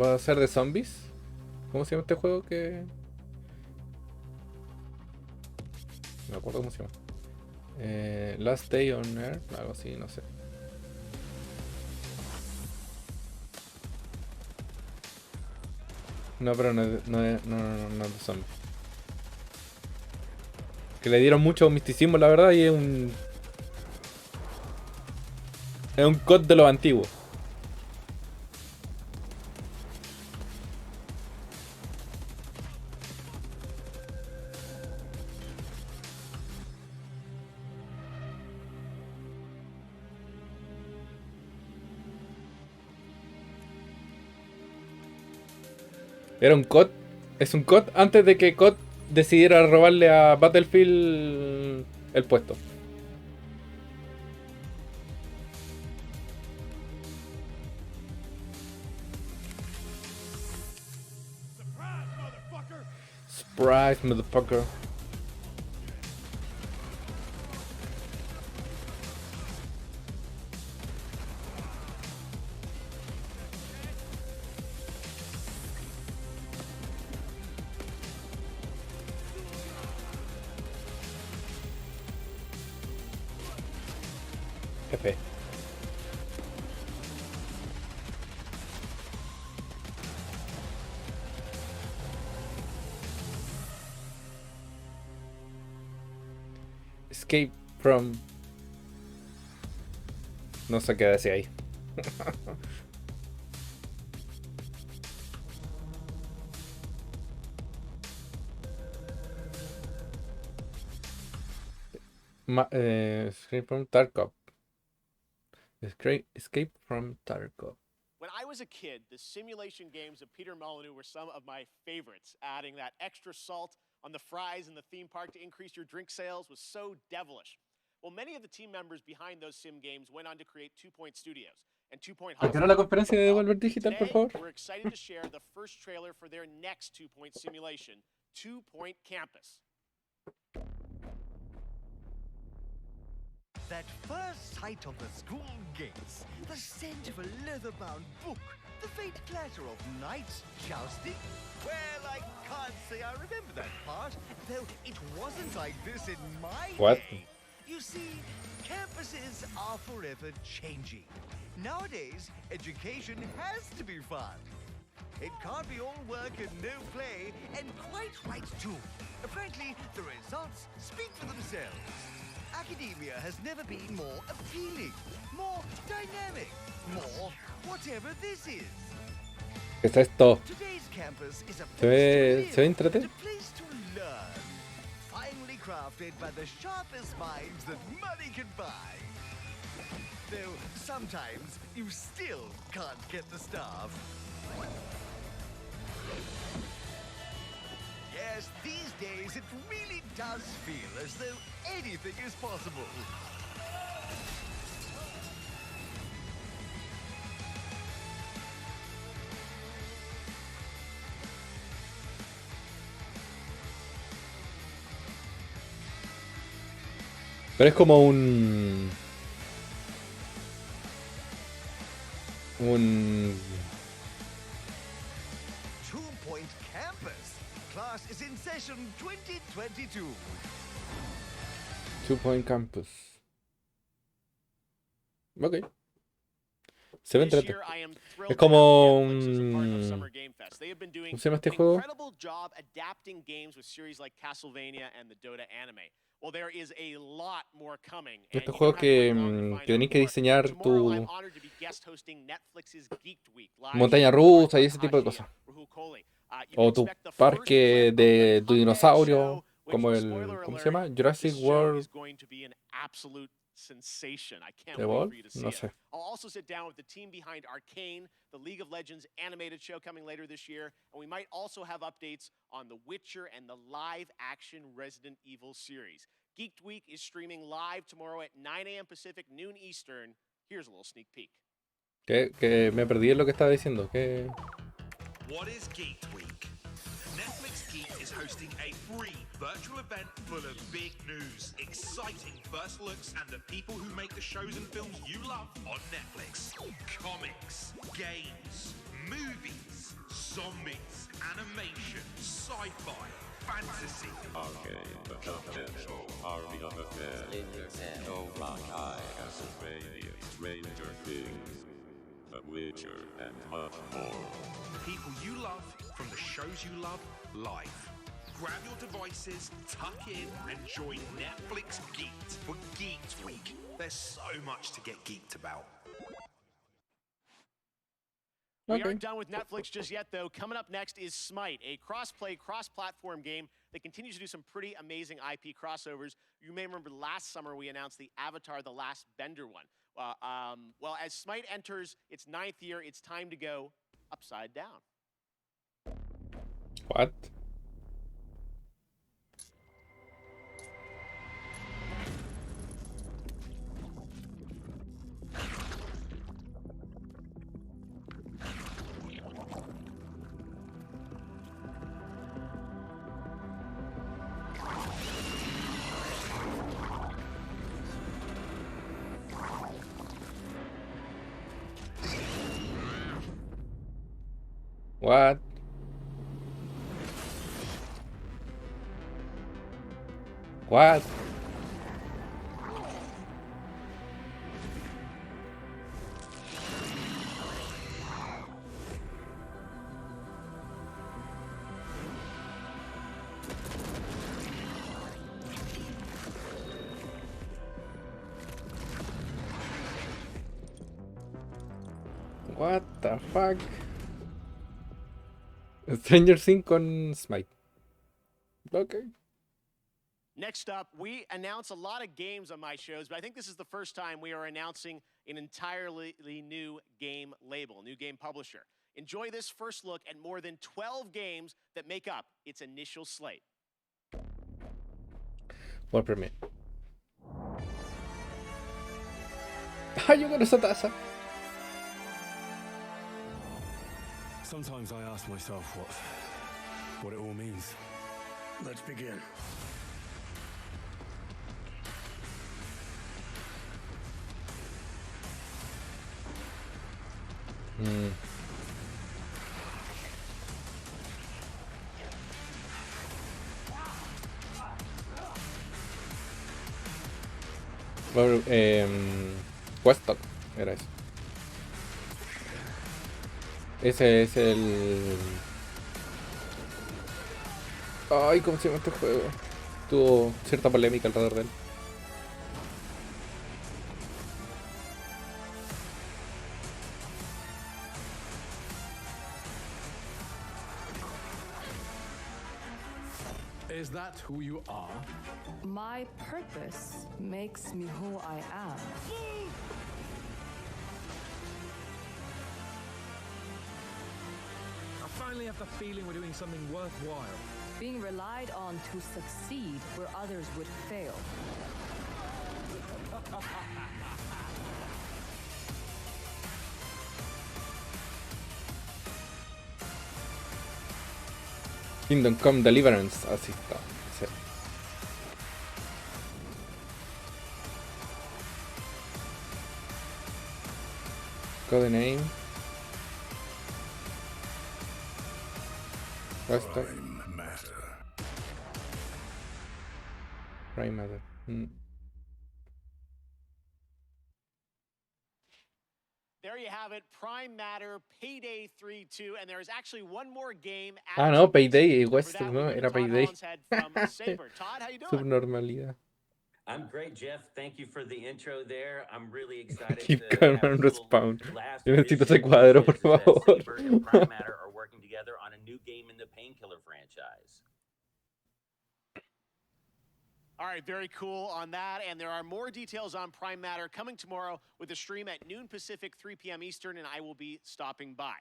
¿Va a ser de zombies? ¿Cómo se llama este juego que...? No me acuerdo cómo se llama. Last Day on Earth, algo así, no sé. No, pero no es de zombies. Que le dieron mucho misticismo, la verdad, y es un... es un COD de los antiguos. Era un COD. Es un COD antes de que COD decidiera robarle a Battlefield el puesto. Surprise, motherfucker. F. Escape from No sé qué decía ahí. Escape from Tarkov. Escape from Tarkov. When I was a kid, the simulation games of Peter Molyneux were some of my favorites. Adding that extra salt on the fries in the theme park to increase your drink sales was so devilish. Well, many of the team members behind those sim games went on to create 2 Point Studios and 2 Point ¿A qué hora la conferencia de Devolver Digital, por favor? We're excited to share the first trailer for their next 2 Point simulation, 2 Point Campus. That first sight of the school gates, the scent of a leather-bound book, the faint clatter of knights jousting. Well, I can't say I remember that part, though it wasn't like this in my day. You see, campuses are forever changing. Nowadays, education has to be fun. It can't be all work and no play, and quite right too. Frankly, the results speak for themselves. Academia has never been more appealing, more dynamic, more whatever this is. ¿Qué es esto? Today's campus is a Se ve entretenido. a place to learn, finely crafted by the sharpest minds that money can buy. Though sometimes you still can't get the staff. Yes, these days it really does feel as though anything is possible. Pero es como un 2 Point Campus. Class is in session 2022. 2 Point Campus. Ok. Se ve entretenido. Es como ¿cómo se llama este juego? Incredible job adapting games with series like Castlevania and the Dota anime. Well, there is a lot more coming. Estos juegos que tenéis que diseñar tu montaña rusa y ese tipo de cosas. O tu parque de tu dinosaurio, como el ¿cómo se llama? Jurassic World. Sensation. I can't ¿The wait Wall? for you to see No it. sé. I'll also sit down with the team behind Arcane, the League of Legends animated show coming later this year, and we might also have updates on The Witcher and the live-action Resident Evil series. Geeked Week is streaming live tomorrow at 9 a.m. Pacific, noon Eastern. Here's a little sneak peek. Que me perdí en lo que estaba diciendo. Que What is Geeked Week? Netflix Geeked is hosting a free virtual event full of big news, exciting first looks, and the people who make the shows and films you love on Netflix. Comics, games, movies, zombies, animation, sci-fi, fantasy. Arcade, the confidential army of affairs. No rock high, Ranger Things, The Witcher, and much more. People you love from the shows you love live. Grab your devices, tuck in, and join Netflix Geeked for Geeked Week. There's so much to get geeked about. We aren't done with Netflix just yet, though. Coming up next is Smite, a cross-play, cross-platform game that continues to do some pretty amazing IP crossovers. You may remember last summer we announced the Avatar: The Last Bender one. Well, as Smite enters its 9th year, it's time to go upside down. What? What? What? What the fuck? Stranger Things con Smite. Okay. Next up, we announce a lot of games on my shows, but I think this is the first time we are announcing an entirely new game label, new game publisher. Enjoy this first look at more than 12 games that make up its initial slate. World Premiere. Ah, yo con esa taza. Sometimes I ask myself what it all means. Let's begin. Bueno, Weststock era eso. Ese es el... Ay, ¿cómo se llama este juego? Tuvo cierta polémica alrededor de él. Is that who you are? My purpose makes me who I am. I finally have the feeling we're doing something worthwhile. Being relied on to succeed where others would fail. Kingdom Come Deliverance, así está. Sí. Codename. Weststock. Prime Matter. There you have it, Prime Matter, Payday 3-2, and there is actually one more game. Ah, no, Payday, Weststock, no, era Payday. Subnormalidad. I'm great, Jeff. Thank you for the intro there. I'm really excited Keep to calm have and a little respawn. last Yo necesito vision, ese cuadro, por which is that favor. Saber and Prime Matter are working together on a new game in the Painkiller franchise. All right, very cool on that. And there are more details on Prime Matter coming tomorrow with a stream at noon Pacific, 3 p.m. Eastern, and I will be stopping by.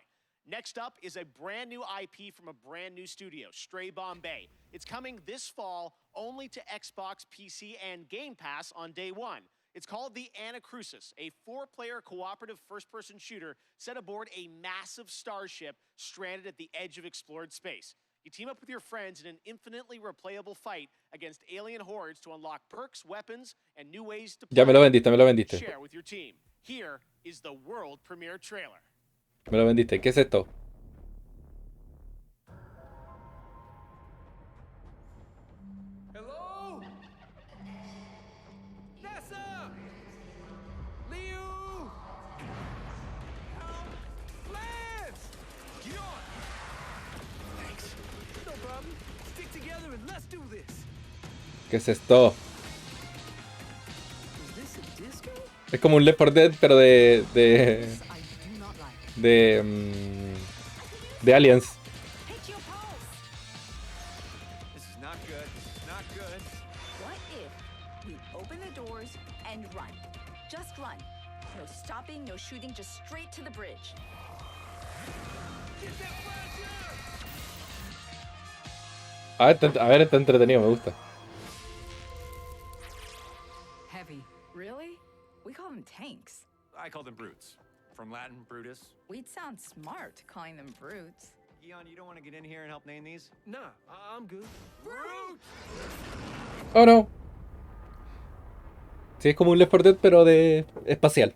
Next up is a brand new IP from a brand new studio, Stray Bombay. It's coming this fall only to Xbox, PC, and Game Pass on day one. It's called The Anacrusis, a 4-player cooperative first-person shooter set aboard a massive starship stranded at the edge of explored space. You team up with your friends in an infinitely replayable fight against alien hordes to unlock perks, weapons, and new ways to play. Ya me lo vendiste. Share with your team. Here is the world premiere trailer. Me lo vendiste. ¿Qué es esto? Hello? NASA! Liu! Lance! Get on! Thanks. No problem. Stick together and let's do this. ¿Qué es esto? Is this a disco? Es como un Left 4 Dead, pero de Aliens. This is not good. This is not good. What if we open the doors and run? Just run. No stopping, no shooting, just straight to the bridge. A ver, está entretenido, me gusta. Heavy. Really? We call them tanks. I call them brutes. From Latin, Brutus. We'd sound smart calling them brutes. Guion, you don't want to get in here and help name these? Nah, I'm good. Brute! Oh no. Sí, es como un Left 4 Dead, pero de espacial.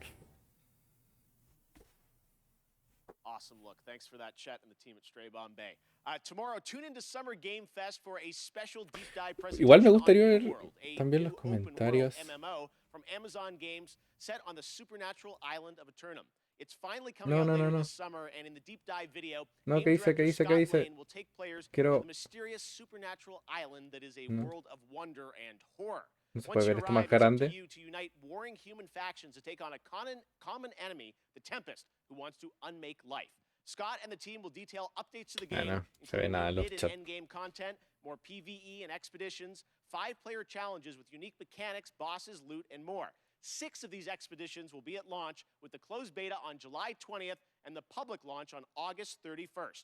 Awesome look. Thanks for that, Chet and the team at Stray Bombay. Tomorrow, tune into Summer Game Fest for a special deep dive presentation. Igual me gustaría ver New World, a también new los comentarios. open world MMO from Amazon Games set on the supernatural island of Eternum. It's finally coming out later this summer, and in the deep dive video, No, game ¿qué director dice? Scott Lane will take players Quiero- to the mysterious supernatural island that is a No. world of wonder and horror. No se Once puede you ver esto más arrive, it's up to grande. you to unite warring human factions to take on a common enemy, the Tempest, who wants to unmake life. Scott and the team will detail updates to the game, No se ve including nada new en los mid and chats. end game content, more PvE and expeditions, 5-player challenges with unique mechanics, bosses, loot, and more. 6 of these expeditions will be at launch, with the closed beta on July 20th and the public launch on August 31st.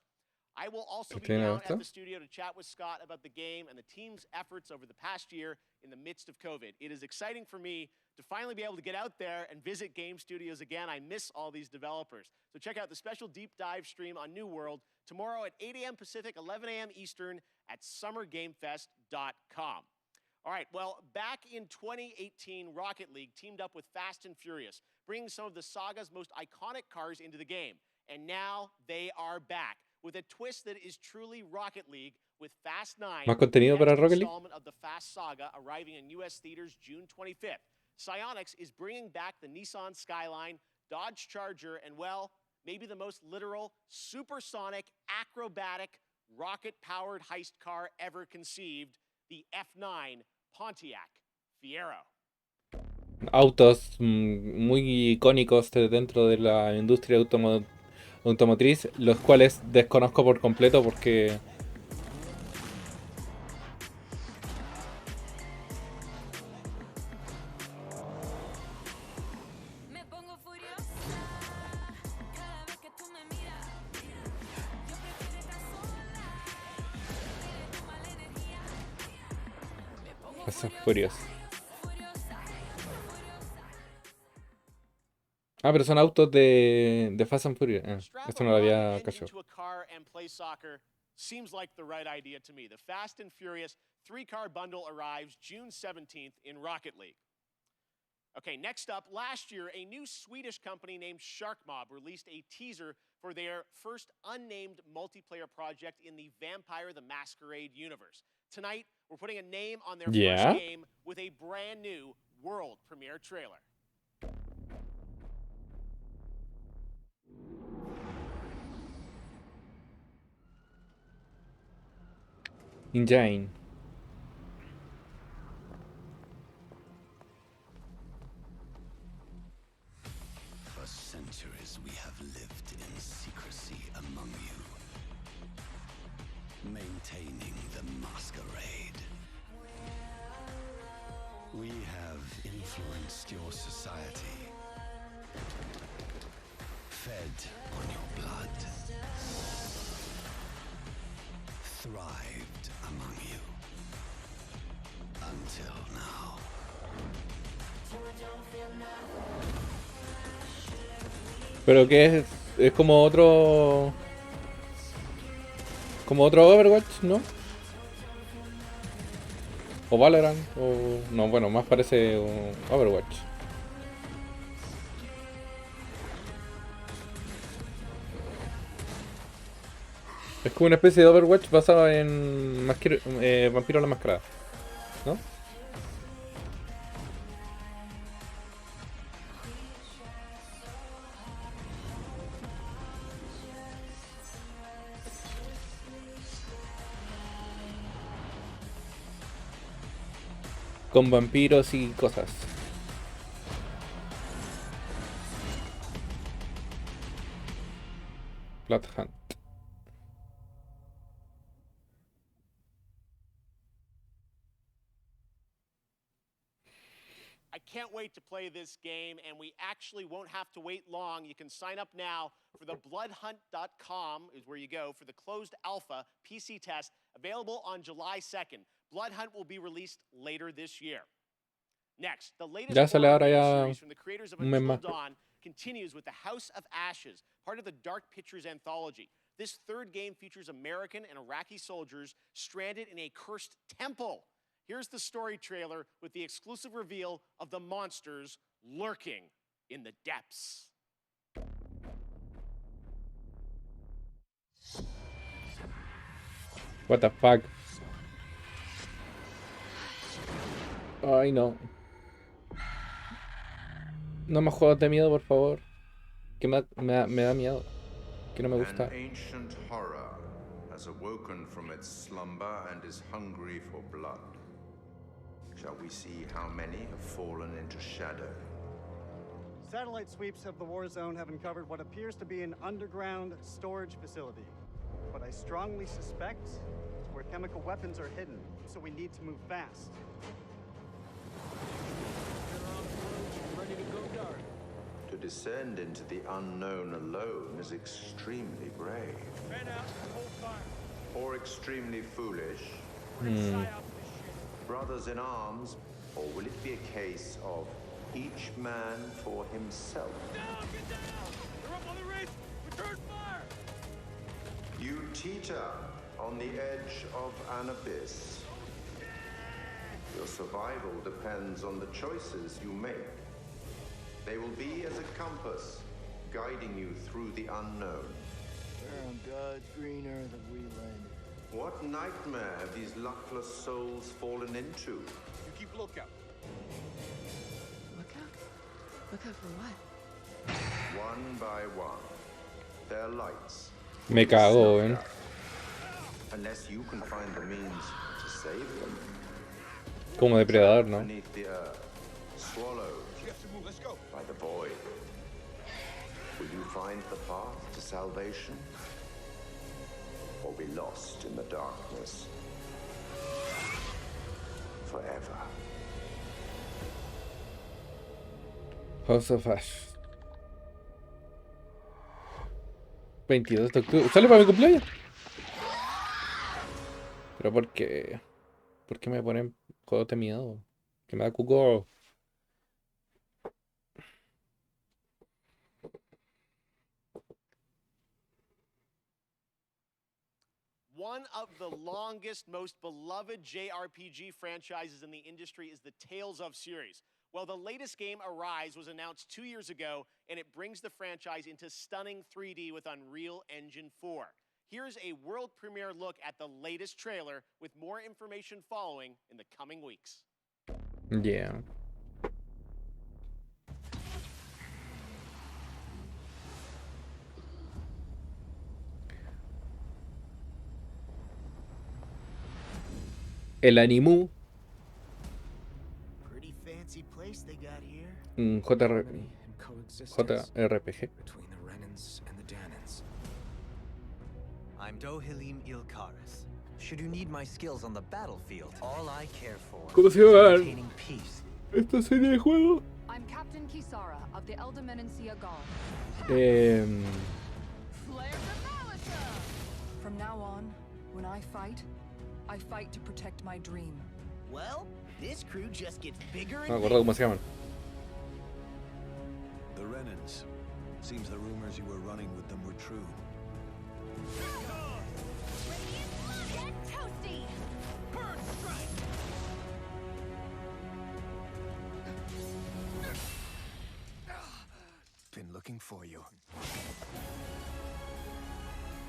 I will also be ¿Tiene down esto? at the studio to chat with Scott about the game and the team's efforts over the past year in the midst of COVID. It is exciting for me to finally be able to get out there and visit game studios again. I miss all these developers. So check out the special deep dive stream on New World tomorrow at 8 a.m. Pacific, 11 a.m. Eastern at summergamefest.com. All right, well, back in 2018, Rocket League teamed up with Fast and Furious, bringing some of the saga's most iconic cars into the game. And now they are back with a twist that is truly Rocket League with Fast 9, Más contenido the para next Rocket League. installment of the Fast saga arriving in U.S. theaters June 25th. Psyonix is bringing back the Nissan Skyline, Dodge Charger, and, well, maybe the most literal, supersonic, acrobatic, rocket-powered heist car ever conceived, the F9 Pontiac Fiero. Autos muy icónicos dentro de la industria automotriz, los cuales desconozco por completo porque son furiosos. Ah, pero son autos de Fast and Furious. Esto no lo había cachado. Into a car and play soccer seems like the right idea to me. The Fast and Furious 3-car bundle arrives June 17th in Rocket League. Okay, next up, last year, a new Swedish company named Shark Mob released a teaser for their first unnamed multiplayer project in the Vampire the Masquerade universe. Tonight, we're putting a name on their first game with a brand new world premiere trailer. Engine. For centuries we have lived in secrecy among you, maintaining the masquerade. We have influenced your society, fed on your blood, thrived among you, until now. Pero que es como otro Overwatch, ¿no? O Valorant, o no, bueno, más parece Overwatch. Es como una especie de Overwatch basado en Vampiro la Mascarada, ¿no? Con vampiros y cosas. Blood Hunt. I can't wait to play this game, and we actually won't have to wait long. You can sign up now for the bloodhunt.com is where you go for the closed alpha PC test available on July 2nd. Blood Hunt will be released later this year. Next, the latest series from the creators of Until Dawn continues with the House of Ashes, part of the Dark Pictures anthology. This third game features American and Iraqi soldiers stranded in a cursed temple. Here's the story trailer with the exclusive reveal of the monsters lurking in the depths. What the fuck? Ay, no. No más juegos de miedo, por favor. Que me da miedo. Que no me gusta. An ancient horror has awoken from its slumber and is hungry for blood. shall we see how many have fallen into shadow. Satellite sweeps of the war zone have uncovered what appears to be an underground storage facility. But I strongly suspect it's where chemical weapons are hidden, so we need to move fast. Ready to go dark. To descend into the unknown alone is extremely brave. Man out, hold fire. Or extremely foolish. Brothers in arms, or will it be a case of each man for himself? Get down! They're up on the ridge! Return fire! You teeter on the edge of an abyss. Your survival depends on the choices you make. They will be as a compass, guiding you through the unknown. Where on God's green earth have we landed? What nightmare have these luckless souls fallen into? You keep lookout. Lookout? Lookout for what? One by one, their lights. Me cago, ¿eh? Unless you can find the means to save them. Como depredador, ¿no? Beneath the earth, swallowed by the void. Will you find the path to salvation? Or be lost in the darkness forever? House of Ash. 22 de octubre. ¿Sale para mi cumpleaños? ¿Pero por qué? ¿Por qué me ponen juegos de miedo? Que me da cuco. One of the longest, most beloved JRPG franchises in the industry is the Tales of series. Well, the latest game, Arise, was announced 2 years ago, and it brings the franchise into stunning 3D with Unreal Engine 4. Here's a world premiere look at the latest trailer, with more information following in the coming weeks. Yeah. El animu. Pretty fancy place they got here. JRPG. Between the Renans and the Danans. I'm Dohilim Ilkaris. Should you need my skills on the battlefield, all I care for ¿Cómo se is llama maintaining peace. esta serie de juego? I'm Captain Kisara of the Elder Menancia Guard. Flare the militia! From now on, when I fight to protect my dream. Well, this crew just gets bigger No me and acuerdo cómo se llaman. The Renans. Seems the rumors you were running with them were true. Get toasty! Burn strike! Been looking for you.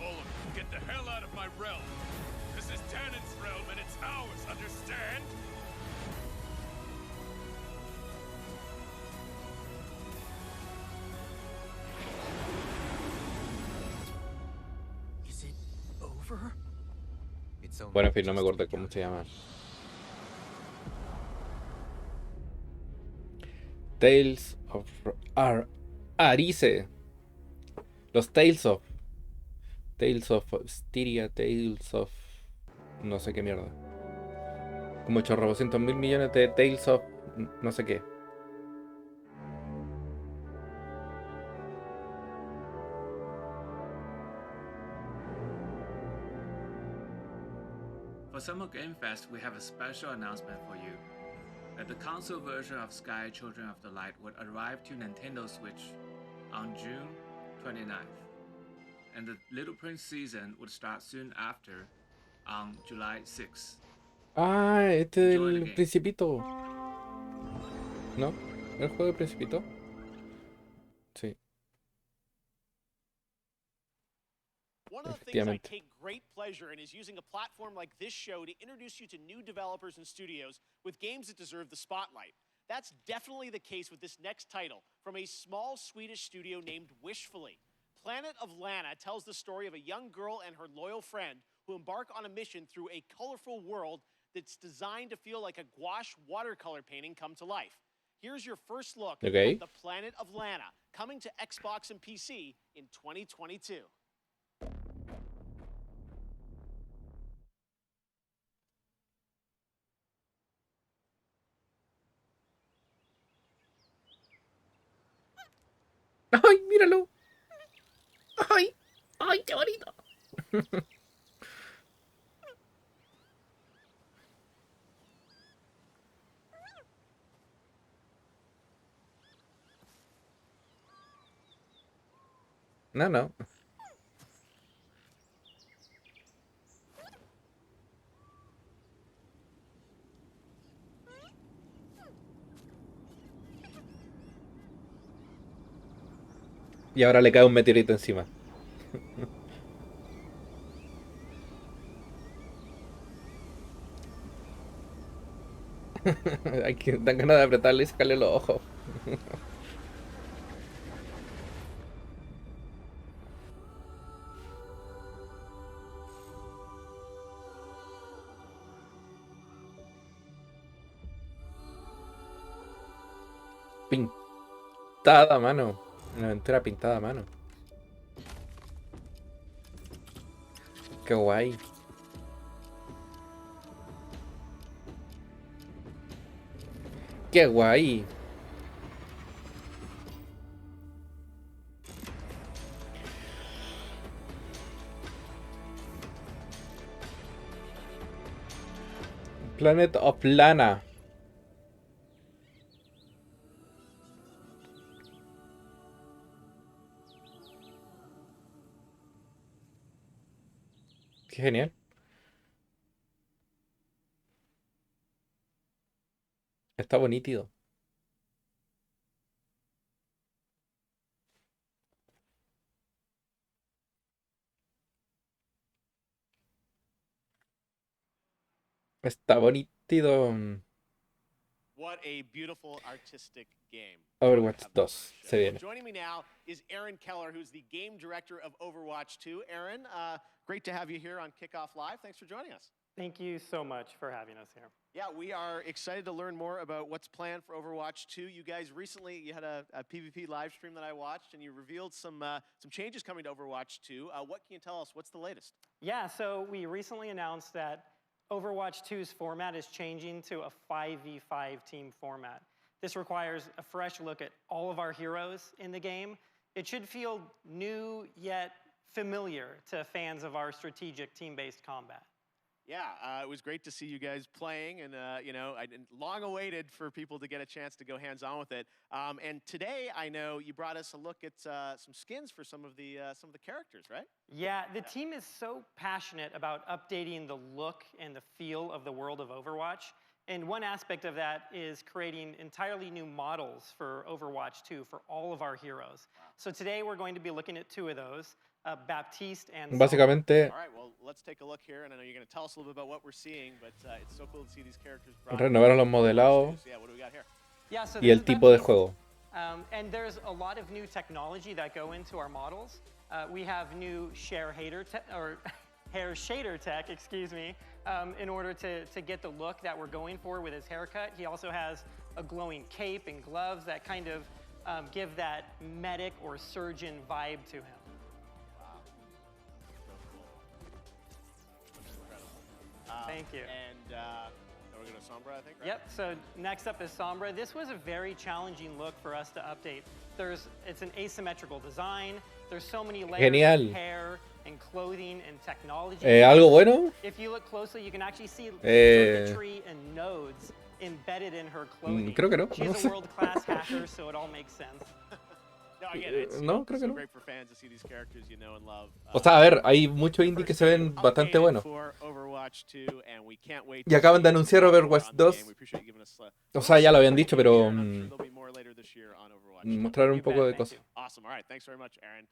All of you, get the hell out of my realm! This is Tannin's realm and it's ours, understand? Is it over? It's only Bueno, en fin, no me acuerdo cómo se llama. Tales of Arice. Los Tales of Styria, Tales of no sé qué mierda. Como 800.000 millones de Tales of no sé qué. For Summer Game Fest, we have a special announcement for you. That the console version of Sky Children of the Light would arrive to Nintendo Switch on June 29th. And the Little Prince season would start soon after on July 6th. Ah, este Enjoy the del game. Principito. ¿No? ¿El juego del Principito? Sí. One of the things I Efectivamente. take great pleasure in is using a platform like this show to introduce you to new developers and studios with games that deserve the spotlight. That's definitely the case with this next title from a small Swedish studio named Wishfully. Planet of Lana tells the story of a young girl and her loyal friend who embark on a mission through a colorful world that's designed to feel like a gouache watercolor painting come to life. Here's your first look Okay. at the planet of Lana, coming to Xbox and PC in 2022. ¡Ay, míralo! ¡Ay! ¡Ay, qué bonito! No, no. Y ahora le cae un meteorito encima. Hay que dan ganas de apretarle y sacarle los ojos. Pintada a mano. Una aventura pintada a mano. Qué guay. Qué guay. Planet of Lana. Qué genial. Está bonito. Está bonito. What a beautiful artistic game. Overwatch 2 se viene. Joining me now is Aaron Keller, who's the game director of Overwatch 2. Aaron, great to have you here on Kickoff Live. Thanks for joining us. Thank you so much for having us here. Yeah, we are excited to learn more about what's planned for Overwatch 2. You guys recently, you had a PvP live stream that I watched, and you revealed some changes coming to Overwatch 2. What can you tell us? What's the latest? Yeah, so we recently announced that Overwatch 2's format is changing to a 5v5 team format. This requires a fresh look at all of our heroes in the game. It should feel new yet familiar to fans of our strategic team-based combat. Yeah, it was great to see you guys playing, and you know, I long awaited for people to get a chance to go hands-on with it. And today, I know you brought us a look at some skins for some of the characters, right? Yeah, the team is so passionate about updating the look and the feel of the world of Overwatch. And one aspect of that is creating entirely new models for Overwatch 2 for all of our heroes. So today we're going to be looking at two of those, Baptiste and Básicamente, all right, well, let's take a look here, and I know you're going to tell us a little bit about what we're seeing, but it's so cool to see these characters. renovaron los modelados Yeah, what do we got here? Yeah, so y el tipo de juego. And there's a lot of new technology that go into our models. We have new hair shader tech, excuse me, in order to get the look that we're going for with his haircut. He also has a glowing cape and gloves that kind of give that medic or surgeon vibe to him. Thank you. And we're going to Sombra, I think, right? Yep, so next up is Sombra. This was a very challenging look for us to update. It's an asymmetrical design. There's so many layers of hair and clothing and technology. ¿Algo bueno? If you look closely, you can actually see circuitry and nodes embedded in her clothing. Creo que no. She's a world-class hacker, so it all makes sense. No, again, it's no, creo que no. great for fans to see these characters you know and love. O sea, a ver, hay muchos indies que se ven bastante buenos. Y acaban de anunciar Overwatch 2. O sea, ya lo habían dicho, pero mostraron un poco de cosas. Awesome. All right. Thanks very much, Aaron.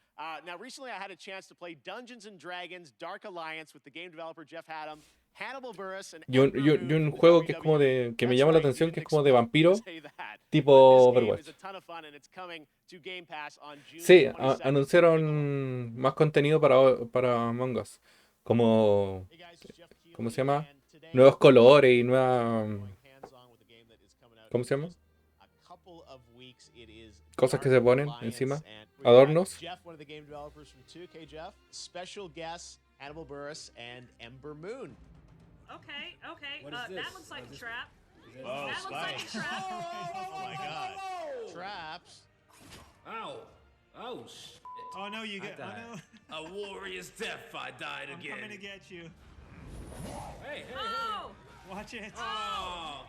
Now, recently I had a chance to play Dungeons and Dragons Dark Alliance with the game developer Jeff Haddam, Hannibal Buress, and Y un juego que es como de que me llama la atención, que es como de vampiro, tipo Overwatch. Sí, anunciaron más contenido para Among Us, como ¿cómo se llama? nuevos colores y nuevas... ¿Cómo se llama? Cosas que se ponen encima. Adornos. Jeff, one of the game developers from 2K, Jeff. Special guests, Hannibal Buress and Ember Moon. Okay. That looks like a trap. Oh, that looks like a trap. Oh my god. Traps. Ow. Oh, shit. Oh no, you get. Oh no. A warrior's death. I died again. I'm coming to get you. Hey. Oh! Watch it. Oh.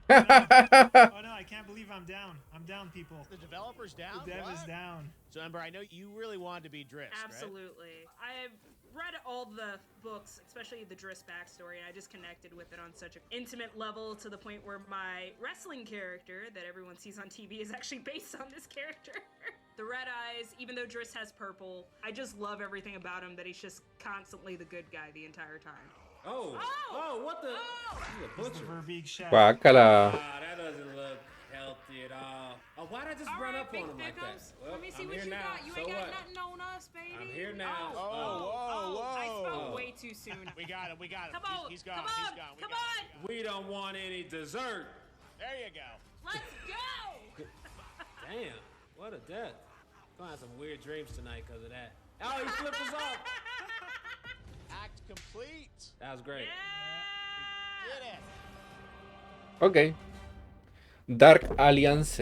Oh no, I can't believe I'm down. I'm down, people. The developer's down? The dev What? is down. So, Ember, I know you really wanted to be Driss, Absolutely. I've read all the books, especially the Driss backstory, and I just connected with it on such an intimate level to the point where my wrestling character that everyone sees on TV is actually based on this character. The red eyes, even though Driss has purple, I just love everything about him, that he's just constantly the good guy the entire time. Oh, what the? He's a butcher. Verbeek chef. Guácala. That doesn't look healthy at all. Oh, why'd I just run up on him like that? Well, Let me see I'm what here you now. got. You So ain't got what? nothing on us, baby. I'm here now. I spoke way too soon. We got him. Come on. He's gone. Come He's on. gone. Come on. We don't want any dessert. There you go. Let's go. Damn, what a death. Gonna have some weird dreams tonight because of that. Oh, he flipped us off. Act complete. That was great. We did it. Ok. Dark Alliance.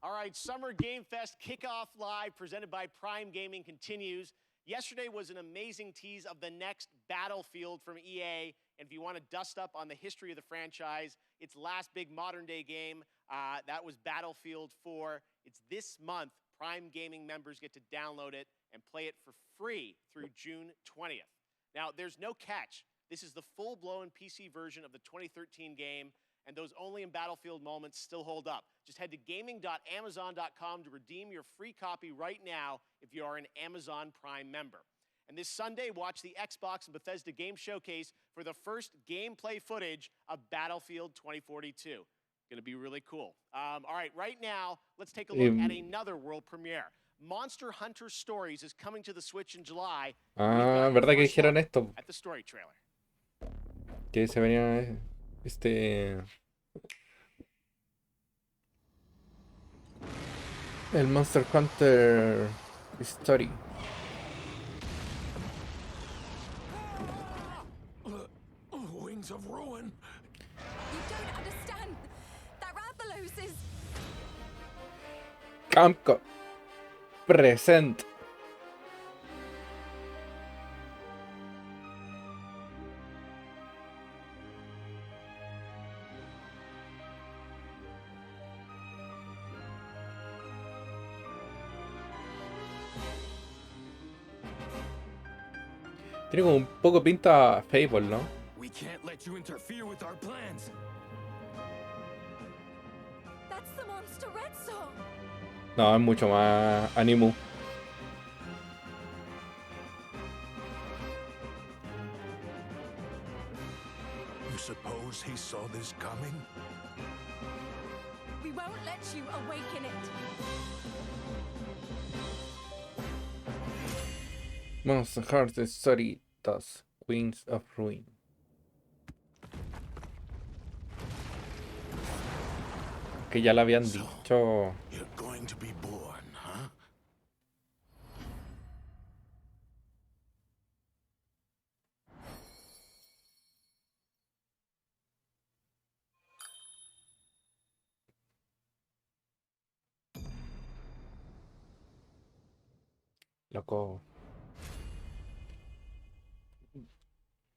All right, Summer Game Fest Kickoff Live presented by Prime Gaming continues. Yesterday was an amazing tease of the next Battlefield from EA. And if you want to dust up on the history of the franchise, its last big modern day game, that was Battlefield 4. It's this month. Prime Gaming members get to download it and play it for free through June 20th. Now, there's no catch. This is the full-blown PC version of the 2013 game, and those only in Battlefield moments still hold up. Just head to gaming.amazon.com to redeem your free copy right now if you are an Amazon Prime member. And this Sunday, watch the Xbox and Bethesda Game Showcase for the first gameplay footage of Battlefield 2042. Going to be really cool. All right now, let's take a look at another world premiere. Monster Hunter Stories is coming to the Switch in July. ¿Verdad que dijeron esto? At the story trailer. Que se venía el Monster Hunter Story. Wings of ruin. You don't understand. That Rathalos is... Capcom present. Tiene como un poco pinta Fable, ¿no? We can't let you interfere with our plans. That's the Monster Red song. No, es mucho más Animu. You suppose he saw this coming? We won't let you awaken it. Monster Hunter Story 2, Wings of Ruin. Que ya lo habían dicho. You're going to be born, huh? Loco.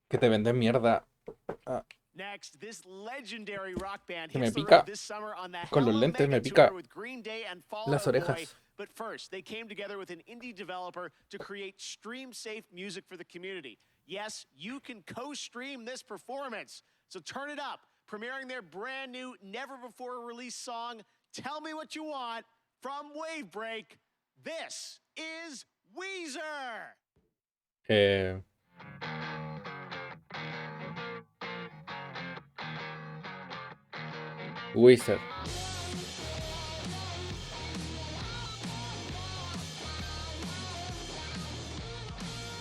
Que te venden mierda. Next, this legendary rock band Que me hits the pica. road this summer on the Con los Hella lentes me Mega pica Tour with Green Day and Fall las Out Boy. orejas. But first, they came together with an indie developer to create stream-safe music for the community. Yes, you can co-stream this performance. So turn it up, premiering their brand new, never-before-released song, Tell Me What You Want, from Wavebreak. This is Weezer! Wizard.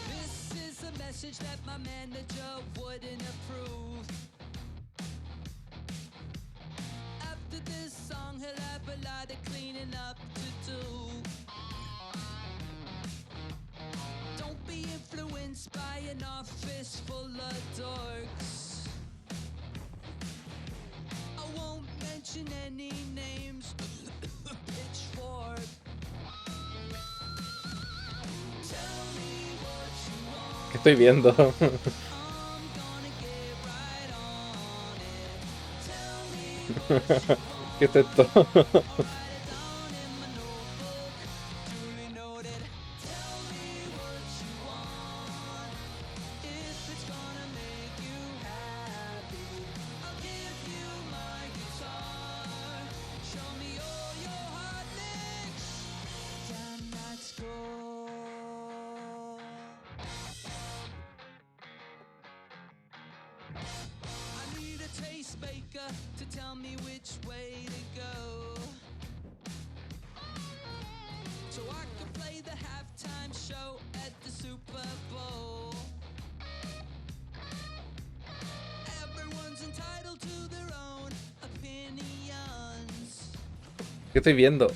This is a message that my manager wouldn't approve. After this song, he'll have a lot of cleaning up to do. Don't be influenced by an office full of dorks. I won't mention any names. Pitchfork. Tell me what you want. ¿Qué estoy viendo? ¿Qué es esto? To tell me which way to go, so I could play the halftime show at the Super Bowl. Everyone's entitled to their own opinions. ¿Qué estoy viendo?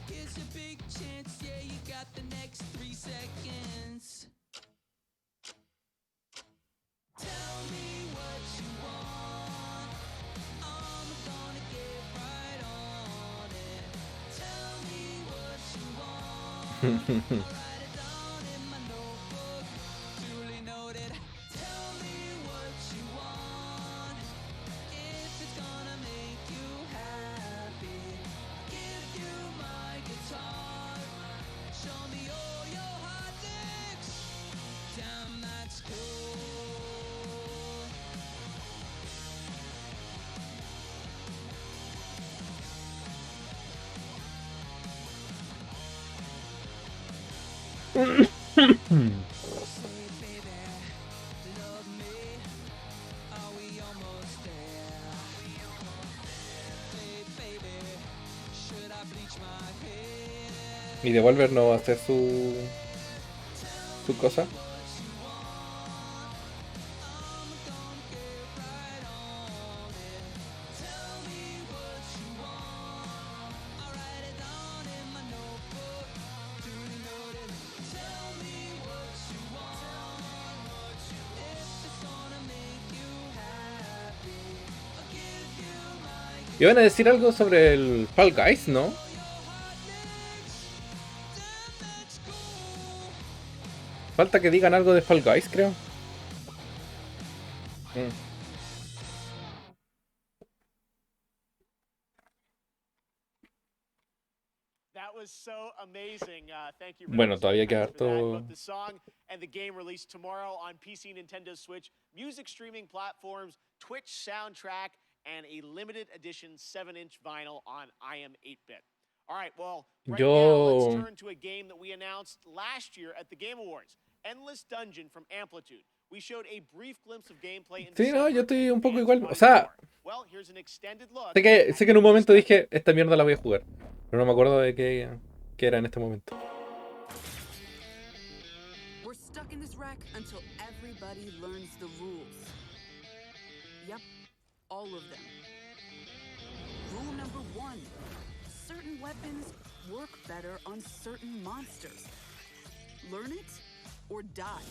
Here's a big chance, yeah, you got the next 3 seconds. Tell me what you want. I'm gonna get right on it. Tell me what you want. I'll write it down in my notebook. Duly noted. Tell me what you want. If it's gonna make you happy, give you my guitar. Show me all your hot licks. Damn, that's cool. ¿Y Devolver no va a hacer su cosa? Iban a decir algo sobre el Fall Guys, ¿no? Falta que digan algo de Fall Guys, creo. That was so amazing. Thank you. Bueno, todavía queda harto. The song and the game released tomorrow on PC, Nintendo Switch, music streaming platforms, Twitch soundtrack, and a limited edition 7-inch vinyl on IM 8-bit. All right, well, right now let's turn to a game that we announced last year at the Game Awards, Endless Dungeon from Amplitude. We showed a brief glimpse of gameplay in Sí, no, yo estoy un poco igual. O sea, sea, sé que en un momento dije, esta mierda la voy a jugar. Pero no me acuerdo de qué era en este momento. We're stuck in this wreck until everybody learns the rules. Yep, all of them. Rule number 1. Certain weapons work better on certain monsters. Learn it or die.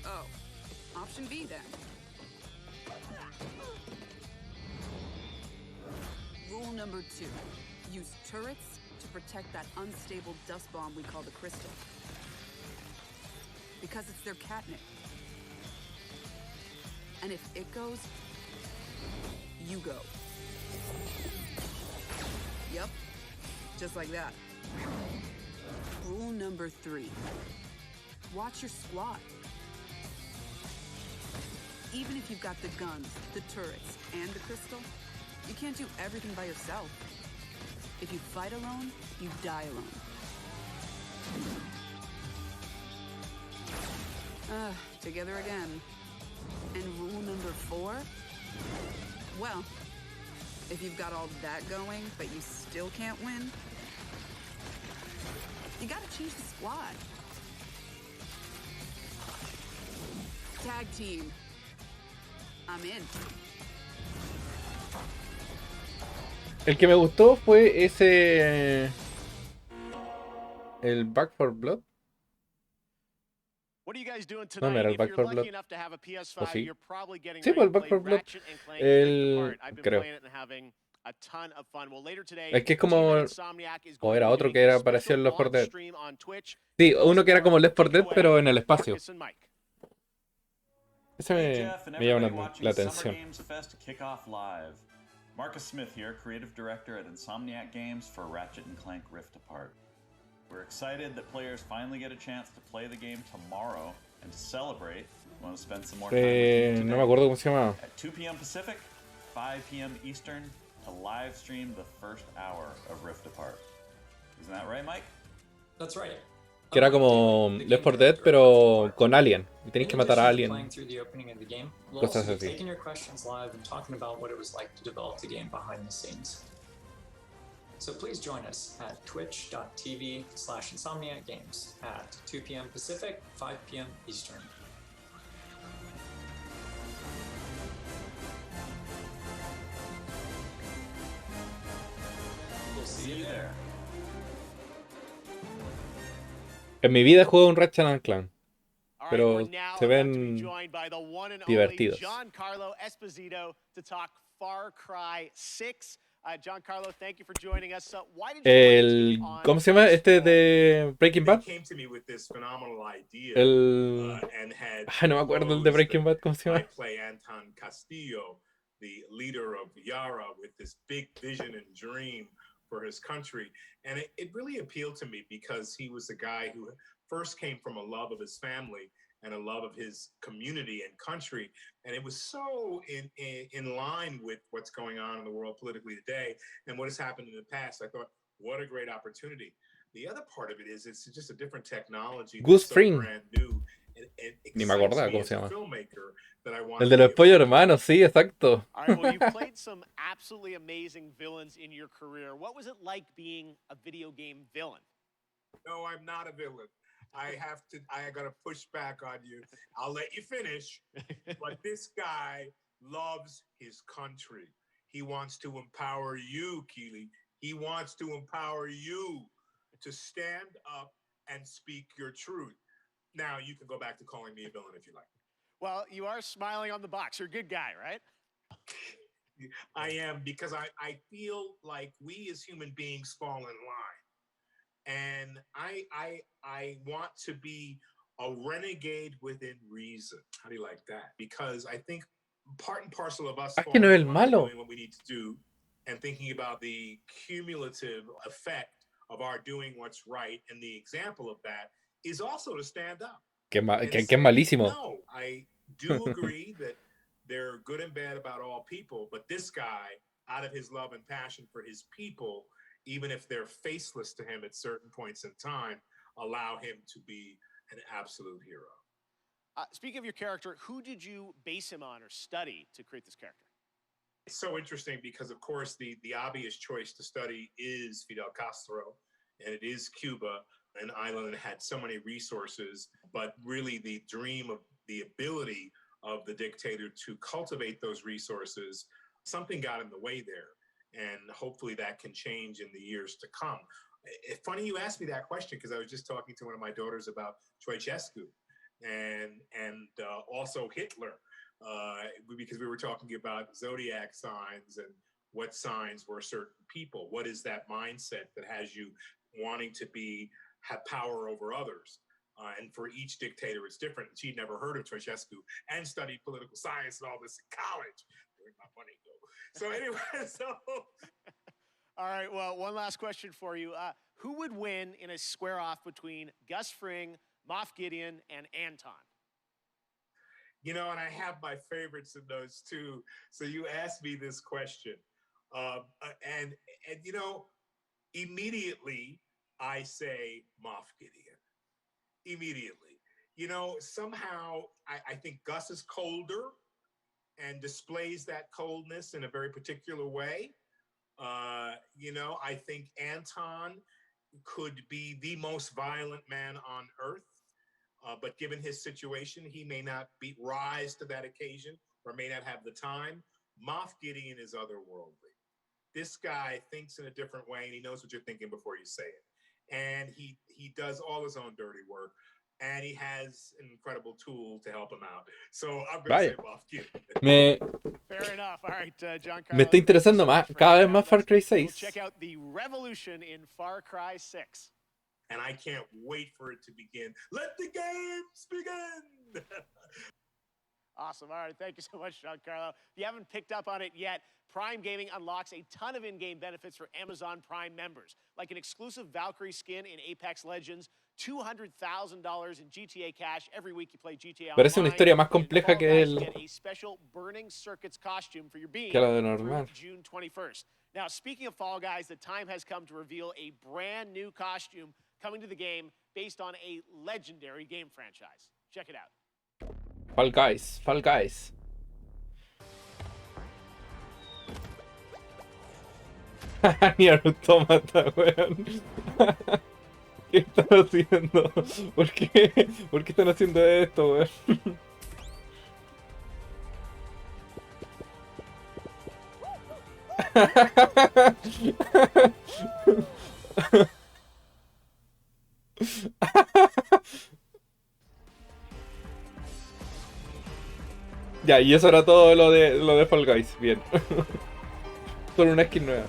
Oh, option B then. Rule number 2. Use turrets to protect that unstable dust bomb we call the crystal. Because it's their catnip. And if it goes, you go. Yep, just like that. Rule number 3. Watch your squad. Even if you've got the guns, the turrets, and the crystal, you can't do everything by yourself. If you fight alone, you die alone. Together again. And rule number 4? Well, if you've got all that going, but you still can't win, you gotta change the squad. Tag team. I'm in. El que me gustó fue ese... el Back 4 Blood. What are you guys doing No, no tonight? era el If Back you're 4 lucky Blood. enough to have a ¿O PS5, sí? you're probably getting Sí, ready pues el to Back play 4 Blood. Ratchet and Clank Rift Apart. I've been Creo. playing it and having a ton of fun. Well, later today, Es que es Team como... at Insomniac is o going era to be otro doing que a era parecido special al Left 4 launch Dead. stream on Twitch. Sí, Tell us uno que era more. como Left 4 Take it Dead, pero away, en el espacio. Marcus and Mike. Ese Hey me, Jeff and me llama everybody watching la Summer atención. Games Fest Kickoff Live. Marcus Smith here, creative director at Insomniac Games for Ratchet and Clank Rift Apart. We're excited that players finally get a chance to play the game tomorrow, and to celebrate, we want to spend some more time with you today. No me acuerdo cómo se llamaba. At 2 p.m. Pacific, 5 p.m. Eastern, to live stream the first hour of Rift Apart. Isn't that right, Mike? That's right. Que era como Left 4 Dead, pero con Alien. Y tenéis que matar a Alien. Playing through the opening of the game, we'll Cosas also be así. taking your questions live and talking about what it was like to develop the game behind the scenes. So please join us at twitch.tv/InsomniacGames at 2 p.m. Pacific, 5 p.m. Eastern. We'll see you there. En mi vida he jugado un Ratchet and Clank, All right, pero we're now se about to be ven joined by the one and divertidos. only Giancarlo Esposito to talk Far Cry 6. Giancarlo, thank you for joining us. Why did you El, ¿cómo se llama? Este de Breaking Bad. Came to me with this phenomenal idea, El... and had no me acuerdo el de Breaking Bad, ¿cómo se I llama? play Anton Castillo, the leader of Yara, with this big vision and dream for his country. And it really appealed to me because he was a guy who first came from a love of his family and a love of his community and country. And it was so in line with what's going on in the world politically today and what has happened in the past. I thought, what a great opportunity. The other part of it is it's just a different technology. Gus So Fring. brand new. And Ni me acordaba excites me cómo as se a llama. filmmaker that I want El to de los be a pollos hermanos, sí, exacto. All right, well, you've played some absolutely amazing villains in your career. What was it like being a video game villain? No, I'm not a villain. I gotta push back on you. I'll let you finish. But this guy loves his country. He wants to empower you, Keely. He wants to empower you to stand up and speak your truth. Now, you can go back to calling me a villain if you like. Well, you are smiling on the box. You're a good guy, right? I am, because I feel like we as human beings fall in line. And I want to be a renegade within reason. How do you like that? Because I think part and parcel of us que no es el falling in line, malo. doing what we need to do and thinking about the cumulative effect of our doing what's right, and the example of that is also to stand up. Que and es say, malísimo. No, I do agree that they're good and bad about all people, but this guy, out of his love and passion for his people, even if they're faceless to him at certain points in time, allow him to be an absolute hero. Speaking of your character, who did you base him on or study to create this character? It's so interesting because, of course, the obvious choice to study is Fidel Castro, and it is Cuba, an island that had so many resources, but really the dream of the ability of the dictator to cultivate those resources, something got in the way there. And hopefully that can change in the years to come. It's funny you asked me that question because I was just talking to one of my daughters about Ceausescu and also Hitler, because we were talking about zodiac signs and what signs were certain people. What is that mindset that has you wanting to have power over others? And for each dictator, it's different. She'd never heard of Ceausescu and studied political science and all this in college. Where'd my money go? So anyway, All right, well, one last question for you. Who would win in a square-off between Gus Fring, Moff Gideon, and Anton? You know, and I have my favorites in those too. So you asked me this question. And you know, immediately I say Moff Gideon. Immediately. You know, somehow I think Gus is colder and displays that coldness in a very particular way. You know, I think Anton could be the most violent man on earth. But given his situation, he may not rise to that occasion or may not have the time. Moff Gideon is otherworldly. This guy thinks in a different way, and he knows what you're thinking before you say it. And he does all his own dirty work, and he has an incredible tool to help him out. So I'm going to say Moff Gideon. Fair enough. All right, Giancarlo. Me está interesando más, cada vez más Far Cry 6. Check out the revolution in Far Cry 6. And I can't wait for it to begin. Let the games begin! Awesome. All right. Thank you so much, Giancarlo. If you haven't picked up on it yet, Prime Gaming unlocks a ton of in-game benefits for Amazon Prime members, like an exclusive Valkyrie skin in Apex Legends, $200,000 in GTA cash every week you play GTA Parece una Online, historia más and in compleja Fall que Guys, el you get a special Burning Circuits costume for your being que la de through normal. June 21st. Now, speaking of Fall Guys, the time has come to reveal a brand new costume coming to the game based on a legendary game franchise. Check it out. Fall Guys, Fall Guys. Ni autómata, weón. ¿Qué están haciendo? ¿Por qué están haciendo esto, weón? Ya, y eso era todo lo de Fall Guys. Bien. Con una skin nueva.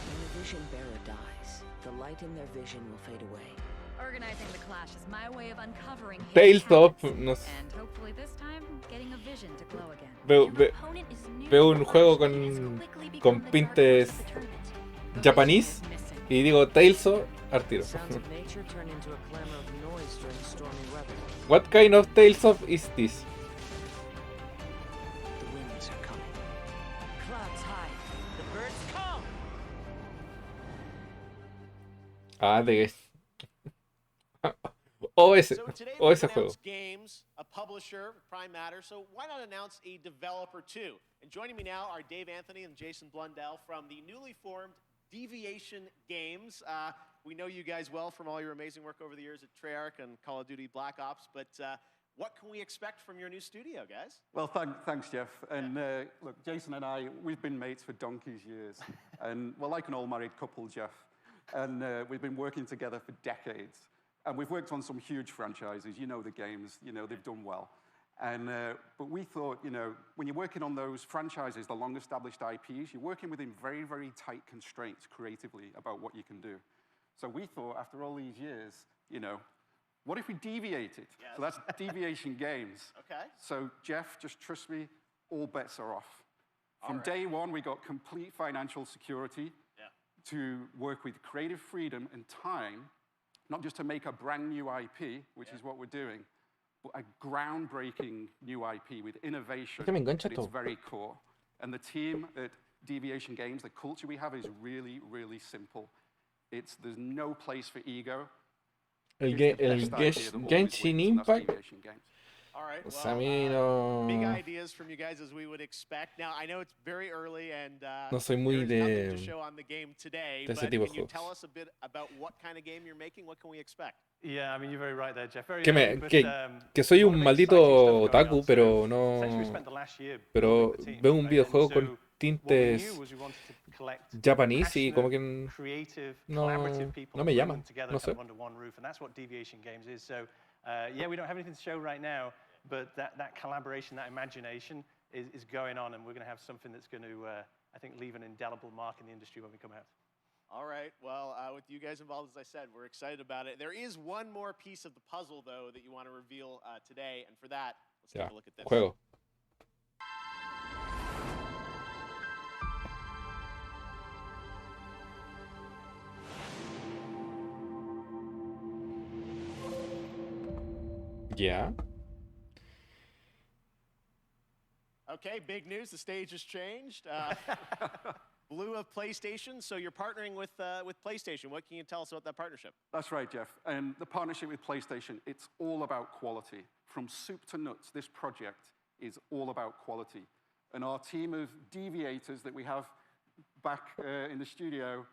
When the vision bearer dies, the light in their vision will fade away. Organizing the clash is my way of uncovering Tales of... No sé. and hopefully this time getting a vision to glow again. Veo un juego con pintes japonés y digo Tales of al tiro. Sounds of nature turn into a clamor of noise during stormy weather. What kind of Tales of is this? The winds are coming. Clouds high. The birds come. Ah, de... ese juego. Games, a publisher, Prime Matter, so why not announce a developer too? And joining me now are Dave Anthony and Jason Blundell from the newly formed Deviation Games. We know you guys well from all your amazing work over the years at Treyarch and Call of Duty Black Ops, but what can we expect from your new studio, guys? Well, thanks, Jeff. And look, Jason and I, we've been mates for donkey's years. And we're like an all-married couple, Jeff. And we've been working together for decades. And we've worked on some huge franchises. You know the games. You know, they've done well. And but we thought, you know, when you're working on those franchises, the long-established IPs, you're working within very, very tight constraints creatively about what you can do. So we thought, after all these years, you know, what if we deviated? Yes. So that's Deviation Games. Okay. So Jeff, just trust me, all bets are off. From day one, we got complete financial security to work with creative freedom and time, not just to make a brand new IP, which is what we're doing, but a groundbreaking new IP with innovation at its very core. And the team at Deviation Games, the culture we have is really, really simple. There's no place for ego. El Genshin Impact. All right. Well, big ideas from you guys as we would expect. Now, I know it's very early and no soy muy there's nothing to show on the game today, but tipo can you tell us a bit about what kind of game you're making? What can we expect? Yeah, I mean, you're very right there, Jeff. Que soy un maldito otaku, pero no. Pero veo un videojuego tintes was we wanted to collect japonés y passionate, como que creative, no, collaborative people no me and bring llaman, them together no kind sé. of under one roof, and that's what Deviation Games is. So, yeah, we don't have anything to show right now, but that collaboration, that imagination is going on, and we're going to have something that's going to, I think, leave an indelible mark in the industry when we come out. All right. Well, with you guys involved, as I said, we're excited about it. There is one more piece of the puzzle, though, that you want to reveal today, and for that, let's take a look at this. Juego. Yeah. Okay, big news. The stage has changed. Blue of PlayStation, so you're partnering with PlayStation. What can you tell us about that partnership? That's right, Jeff. And the partnership with PlayStation, it's all about quality. From soup to nuts, this project is all about quality. And our team of deviators that we have back in the studio,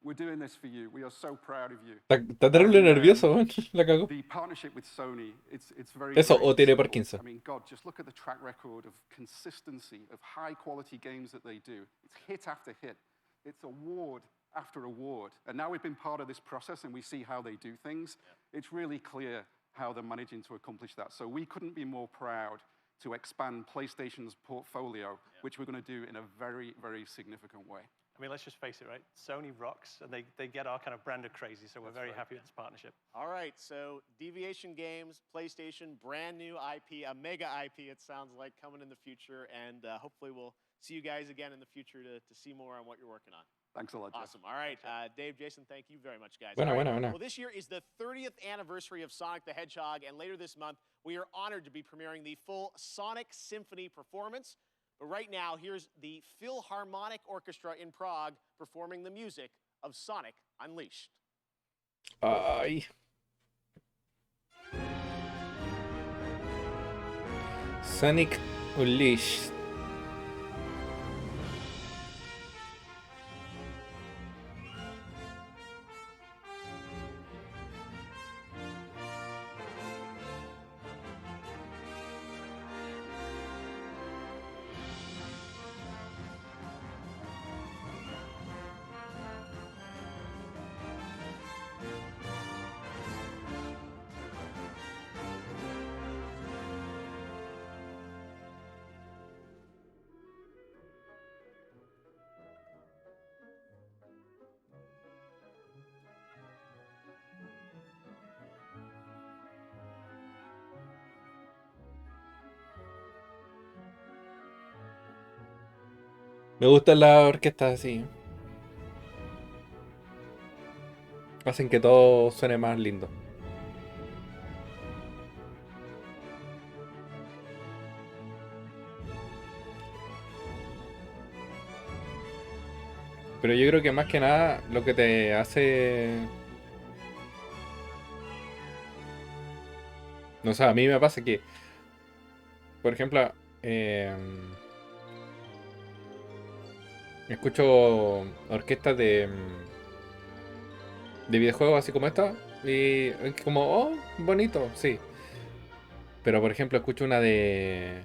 we're doing this for you. We are so proud of you. Está terrible nervioso, weón. La cagó. The partnership with Sony, it's very Eso, very o tiene simple. Parkinson. I mean, God, just look at the track record of consistency, of high-quality games that they do. It's hit after hit. It's award after award. And now we've been part of this process and we see how they do things. Yeah. It's really clear how they're managing to accomplish that. So we couldn't be more proud to expand PlayStation's portfolio, which we're going to do in a very, very significant way. I mean, let's just face it, right? Sony rocks, and they get our kind of brand of crazy, so we're very happy with this partnership. All right, so Deviation Games, PlayStation, brand new IP, a mega IP, it sounds like, coming in the future, and hopefully we'll see you guys again in the future to see more on what you're working on. Thanks a lot, Jeff. Awesome. All right, Dave, Jason, thank you very much, guys. Bueno, All right. bueno, bueno. Well, this year is the 30th anniversary of Sonic the Hedgehog, and later this month, we are honored to be premiering the full Sonic Symphony performance. But right now, here's the Philharmonic Orchestra in Prague performing the music of Sonic Unleashed. Ay. Sonic Unleashed. Me gustan las orquestas así. Hacen que todo suene más lindo. Pero yo creo que más que nada lo que te hace... No sé, a mí me pasa que... Por ejemplo... escucho orquestas de videojuegos así como esta y es como, oh, bonito, sí. Pero por ejemplo escucho una de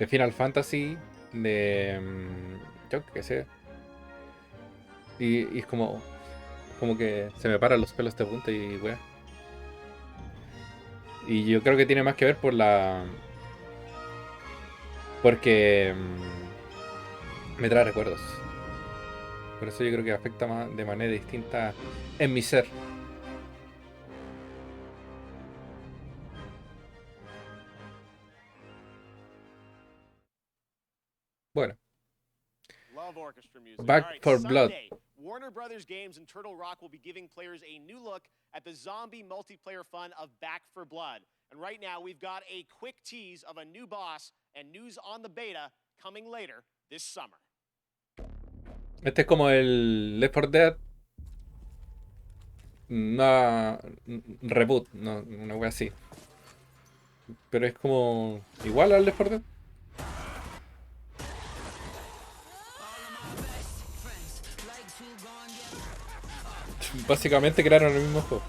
Final Fantasy, yo qué sé. Y es como que se me paran los pelos de punta y weá. Y yo creo que tiene más que ver porque me trae recuerdos. Por eso yo creo que afecta de manera distinta en mi ser. Bueno. Back for Blood. Warner Brothers Games and Turtle Rock will be giving players a new look at the zombie multiplayer fun of Back for Blood. And right now we've got a quick tease of a new boss and news on the beta coming later this summer. Este es como el Left 4 Dead. No, reboot, no, una wea así. Pero es como igual al Left 4 Dead. Básicamente crearon el mismo juego.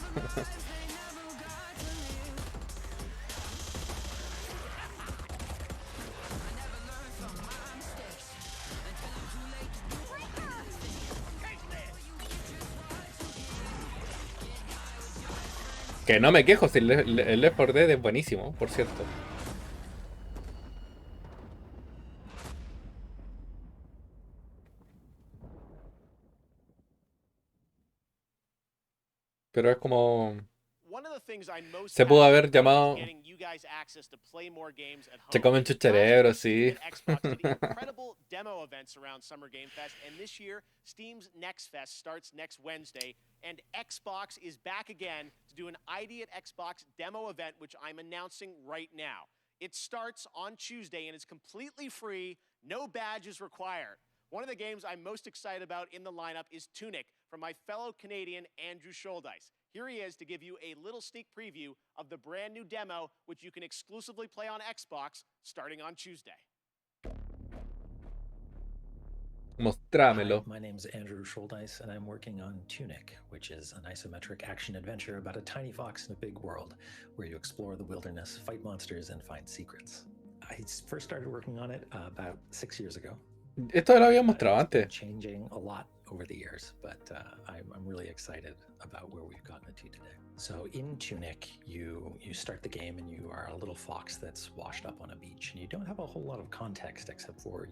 Que no me quejo, si el Left 4 Dead es buenísimo, por cierto. Pero es como... Se pudo haber llamado... Se comen su cerebro, sí. Incredible demo events around Summer Game Fest, and this year, Steam's Next Fest starts next Wednesday, and Xbox is back again to do an ID at Xbox demo event, which I'm announcing right now. It starts on Tuesday, and it's completely free, no badges required. One of the games I'm most excited about in the lineup is Tunic from my fellow Canadian Andrew Scholdice. Here he is to give you a little sneak preview of the brand new demo, which you can exclusively play on Xbox starting on Tuesday. Mostrámelo. Hi, my name's Andrew Scholdice, and I'm working on Tunic, which is an isometric action adventure about a tiny fox in a big world, where you explore the wilderness, fight monsters, and find secrets. I first started working on it about 6 years ago. Esto lo había mostrado antes. Changing a lot over the years, but I'm really excited about where we've gotten it to today. So in Tunic, you start the game and you are a little fox that's washed up on a beach, and you don't have a whole lot of context except for,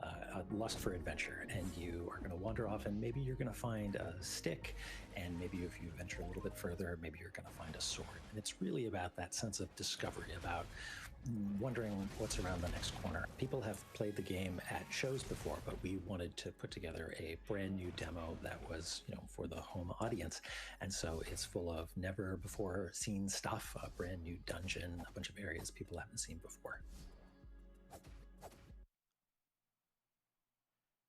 a lust for adventure, and you are going to wander off, and maybe you're going to find a stick, and maybe if you venture a little bit further, maybe you're going to find a sword. And it's really about that sense of discovery, about wondering what's around the next corner. People have played the game at shows before, but we wanted to put together a brand new demo that was, for the home audience. And so it's full of never before seen stuff, a brand new dungeon, a bunch of areas people haven't seen before.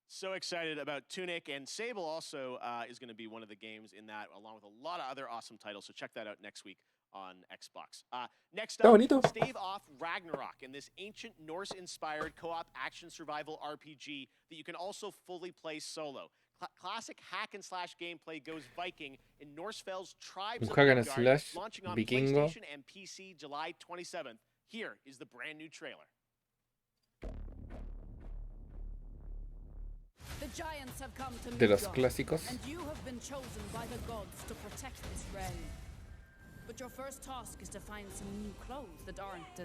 So excited about Tunic, and Sable also is going to be one of the games in that, along with a lot of other awesome titles. So check that out next week on Xbox. Next up, stave off Ragnarok in this ancient Norse-inspired co-op action survival RPG that you can also fully play solo. Classic hack-and-slash gameplay goes Viking in Norsefeld's Tribes of Midgard, launching on PlayStation and PC July 27th. Here is the brand new trailer. The giants have come to De los Midgard, clásicos. and you have been chosen by the gods to protect this realm. But your first task is to find some new clothes that aren't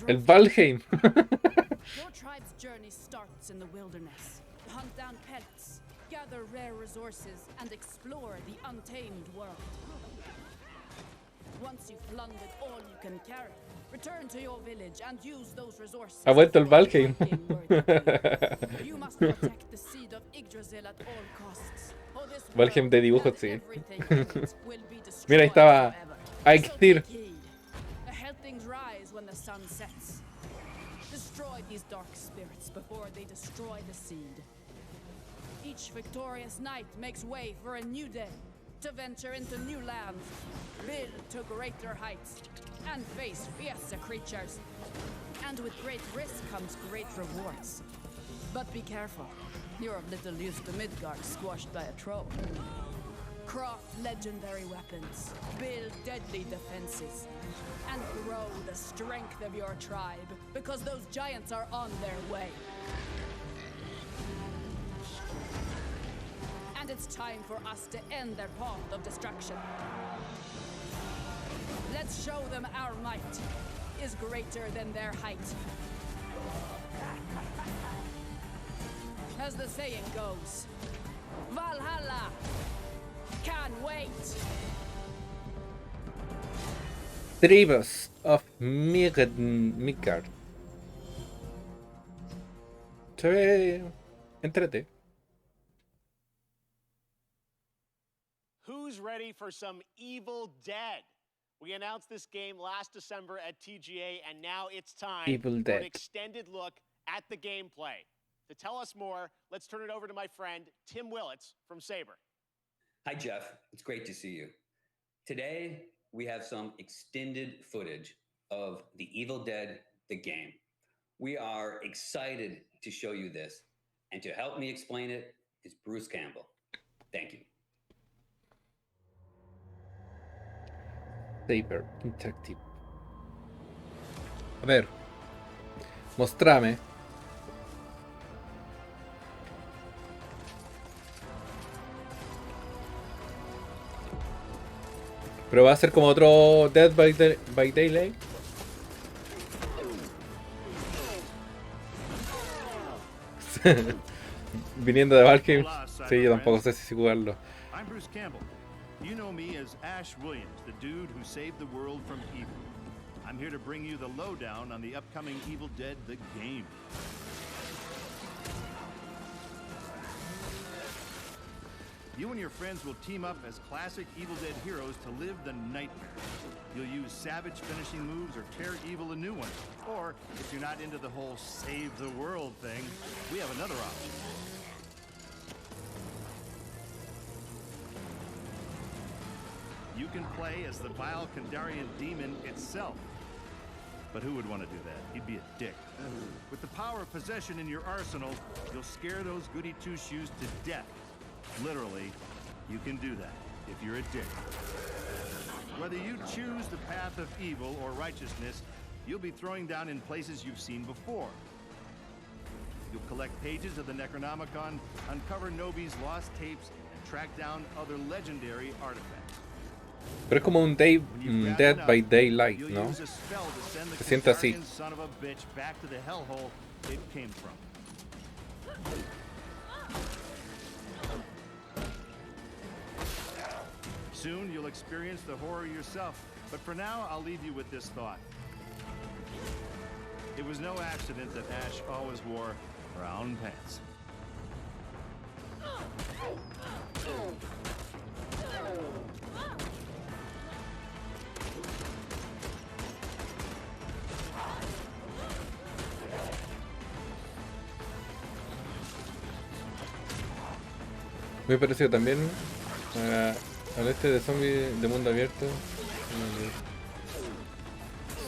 El Valheim. Your tribe's journey starts in the wilderness. Hunt down pets, gather rare resources, and explore the untamed world. Once you've plundered all you can carry, return to your village and use those resources. Ha vuelto el Valheim. You must protect the seed of Yggdrasil at all costs. Valheim de dibujos, sí. Mira, ahí estaba Eikstir. The Heltings rise when the sun sets. Destroy these dark spirits before they destroy the seed. Each victorious knight makes way for a new day, to venture into new lands, build to greater heights, and face fiercer creatures. And with great risk comes great rewards. But be careful, you're of little use to Midgard squashed by a troll. Craft legendary weapons, build deadly defenses, and grow the strength of your tribe, because those giants are on their way. And it's time for us to end their path of destruction. Let's show them our might is greater than their height. As the saying goes, Valhalla can't wait. Tribes of Midgard. Se ve entrete. Who's ready for some Evil Dead? We announced this game last December at TGA, and now it's time Evil for Dead. an extended look at the gameplay. To tell us more, let's turn it over to my friend, Tim Willits from Saber. Hi, Jeff. It's great to see you. Today, we have some extended footage of The Evil Dead, the game. We are excited to show you this, and to help me explain it is Bruce Campbell. Thank you. Saber Interactive. A ver. Mostrame. Pero va a ser como otro Dead by Daylight. Viniendo de Valheim. Sí, yo tampoco sé si jugarlo. I'm Bruce Campbell. You know me as Ash Williams, the dude who saved the world from evil. I'm here to bring you the lowdown on the upcoming Evil Dead the game. You and your friends will team up as classic Evil Dead heroes to live the nightmare. You'll use savage finishing moves or tear evil a new one. Or, if you're not into the whole save the world thing, we have another option. You can play as the vile Kandarian demon itself. But who would want to do that? He'd be a dick. With the power of possession in your arsenal, you'll scare those goody two-shoes to death. Literally, you can do that if you're a dick. Whether you choose the path of evil or righteousness, you'll be throwing down in places you've seen before. You'll collect pages of the Necronomicon, uncover Nobi's lost tapes, and track down other legendary artifacts. Pero es como un Dead by Daylight, ¿no? Se siente así. Son of a bitch back to the hellhole it came from. Soon you'll experience the horror yourself, but for now I'll leave you with this thought. It was no accident that Ash always wore brown pants. Me pareció también al este de zombies de mundo abierto.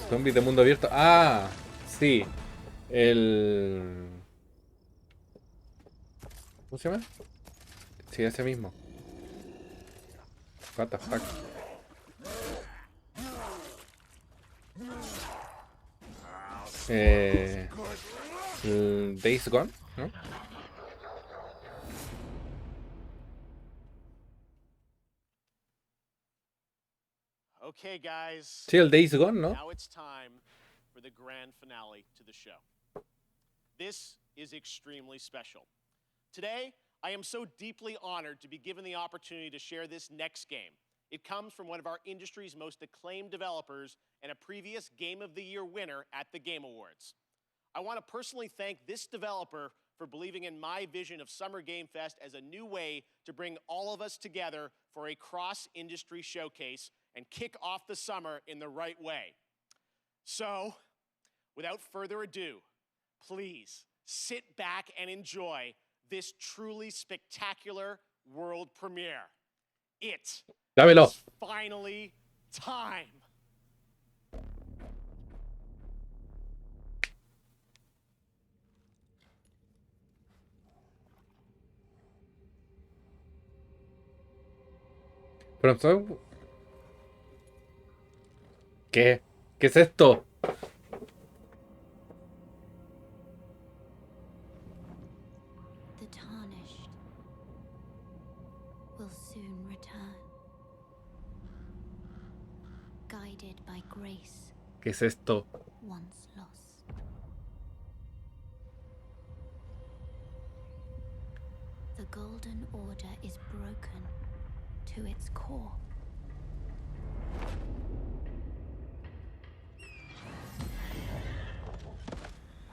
Zombies de mundo abierto. Ah, sí. ¿Cómo se llama? Sí, ese mismo. What the fuck. El Days Gone, ¿no? Okay, guys. Sí, el Days Gone, ¿no? Now it's time for the grand finale to the show. This is extremely special. Today, I am so deeply honored to be given the opportunity to share this next game. It comes from one of our industry's most acclaimed developers and a previous Game of the Year winner at the Game Awards. I want to personally thank this developer for believing in my vision of Summer Game Fest as a new way to bring all of us together for a cross-industry showcase and kick off the summer in the right way. So, without further ado, please sit back and enjoy this truly spectacular world premiere. It Dámelo. is finally time. Pero ¿qué? ¿Qué es esto? The tarnished will soon return, guided by grace. ¿Qué es esto? Once lost. The Golden Order is broken to its core.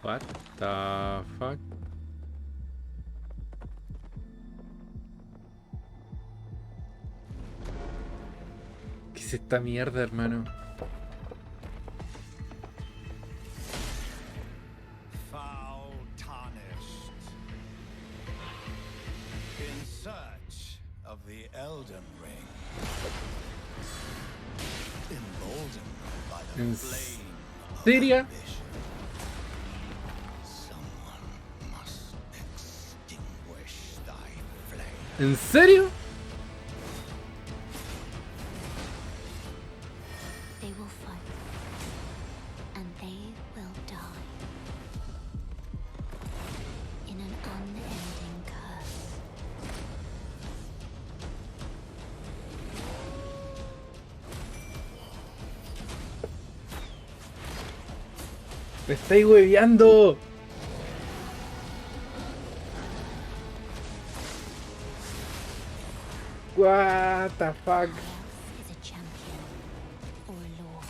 What the fuck? ¿Qué es esta mierda, hermano? Foul tarnished. In search of the Elden Ring. Emboldened by the ¿En flame of serio? ambition. Someone must extinguish thy flame. ¿En serio? They will fight, and they will die in an unending curse. ¡Me estáis hueveando! What the fuck? Is a champion or a lord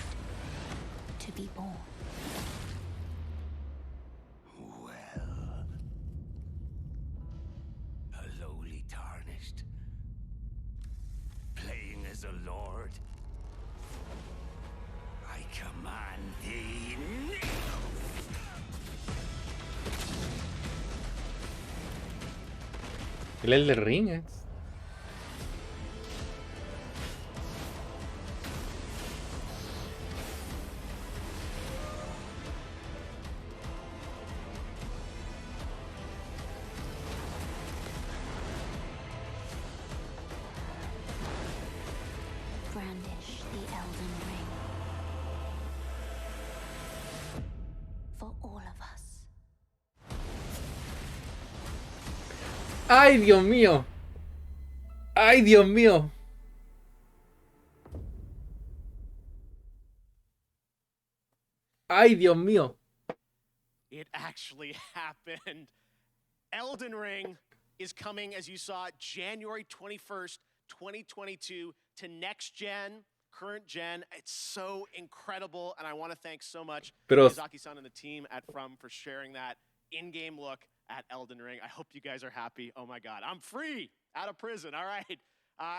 to be born. Well, a lowly tarnished, playing as a lord. I command thee now. El Elden Ring es. Brandish the Elden Ring. For all of us. ¡Ay, Dios mío! ¡Ay, Dios mío! ¡Ay, Dios mío! It actually happened. Elden Ring is coming, as you saw, January 21st, 2022 to next gen, current gen. It's so incredible, and I want to thank so much Pero- Miyazaki-san and the team at From for sharing that in-game look at Elden Ring. I hope you guys are happy. Oh my God, I'm free out of prison. All right.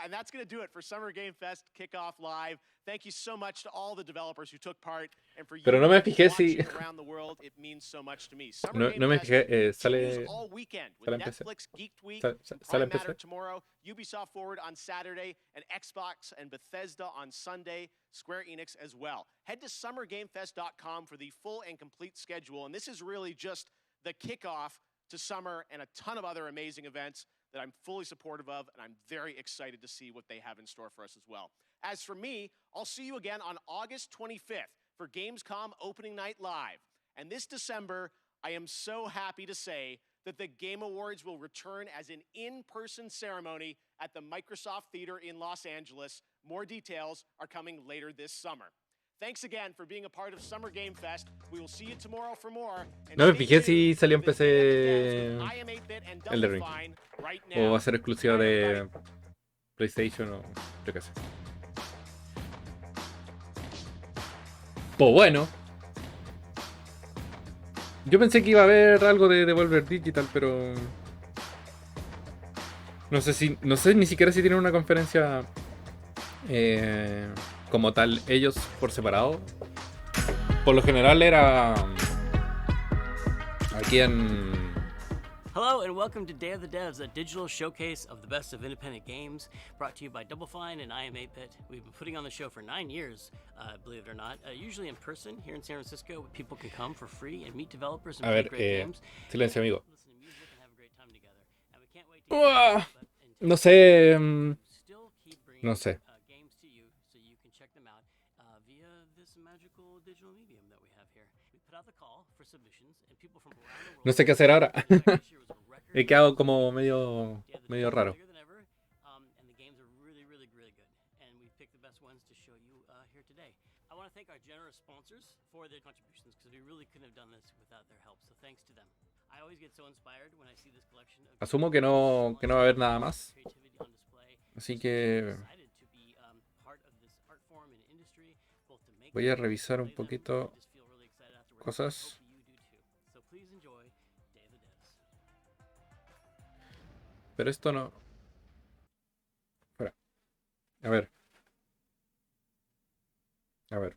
And that's going to do it for Summer Game Fest Kickoff Live. Thank you so much to all the developers who took part, and for you Pero no me fijé si- watching around the world. It means so much to me. Summer No, Game no me Fest fijé. continues Sale. all weekend with Sale en PC. Netflix Geek Week, Sale en Prime Matter PC. tomorrow, Ubisoft Forward on Saturday, and Xbox and Bethesda on Sunday, Square Enix as well. Head to summergamefest.com for the full and complete schedule, and this is really just the kickoff to summer and a ton of other amazing events that I'm fully supportive of, and I'm very excited to see what they have in store for us as well. As for me, I'll see you again on August 25th for Gamescom Opening Night Live. And this December, I am so happy to say that the Game Awards will return as an in-person ceremony at the Microsoft Theater in Los Angeles. More details are coming later this summer. Thanks again for being a part of Summer Game Fest. We will see you tomorrow for more. And No me stay fijé si tuned salió en for the Day of the Devs PC with I Am 8-Bit and Elden Double Ring. Fine right O now. va a ser exclusiva de PlayStation o yo qué sé. Pues bueno. Yo pensé que iba a haber algo de Devolver Digital, pero no sé ni siquiera si tienen una conferencia como tal ellos por separado. Por lo general era aquí en Hello and welcome to Day of the Devs, a digital showcase of the best of independent games, brought to you by Double Fine and I Am 8-Bit. We've been putting on the show for 9 years, believe it or not, usually in person here in San Francisco. People can come for free and meet developers and a play ver, great games. silencio amigo. Listen to music and have a great time together. And we can't wait to No sé, still keep bringing no sé. games to you so you can check them out via this magical digital medium that we have here. We put out the call for submissions and people from around the world. No sé qué hacer ahora. He quedado como medio raro. And the games are really, really, really good. And we've picked the best ones to show you here today. I want to thank our generous sponsors for their contributions because we really couldn't have done this without their help. So thanks to them. I always get so inspired when I see this collection of Asumo que no va a haber nada más. Así que voy a revisar un poquito cosas. So please enjoy Day of the Devs. Pero esto no. Espera. A ver. A ver.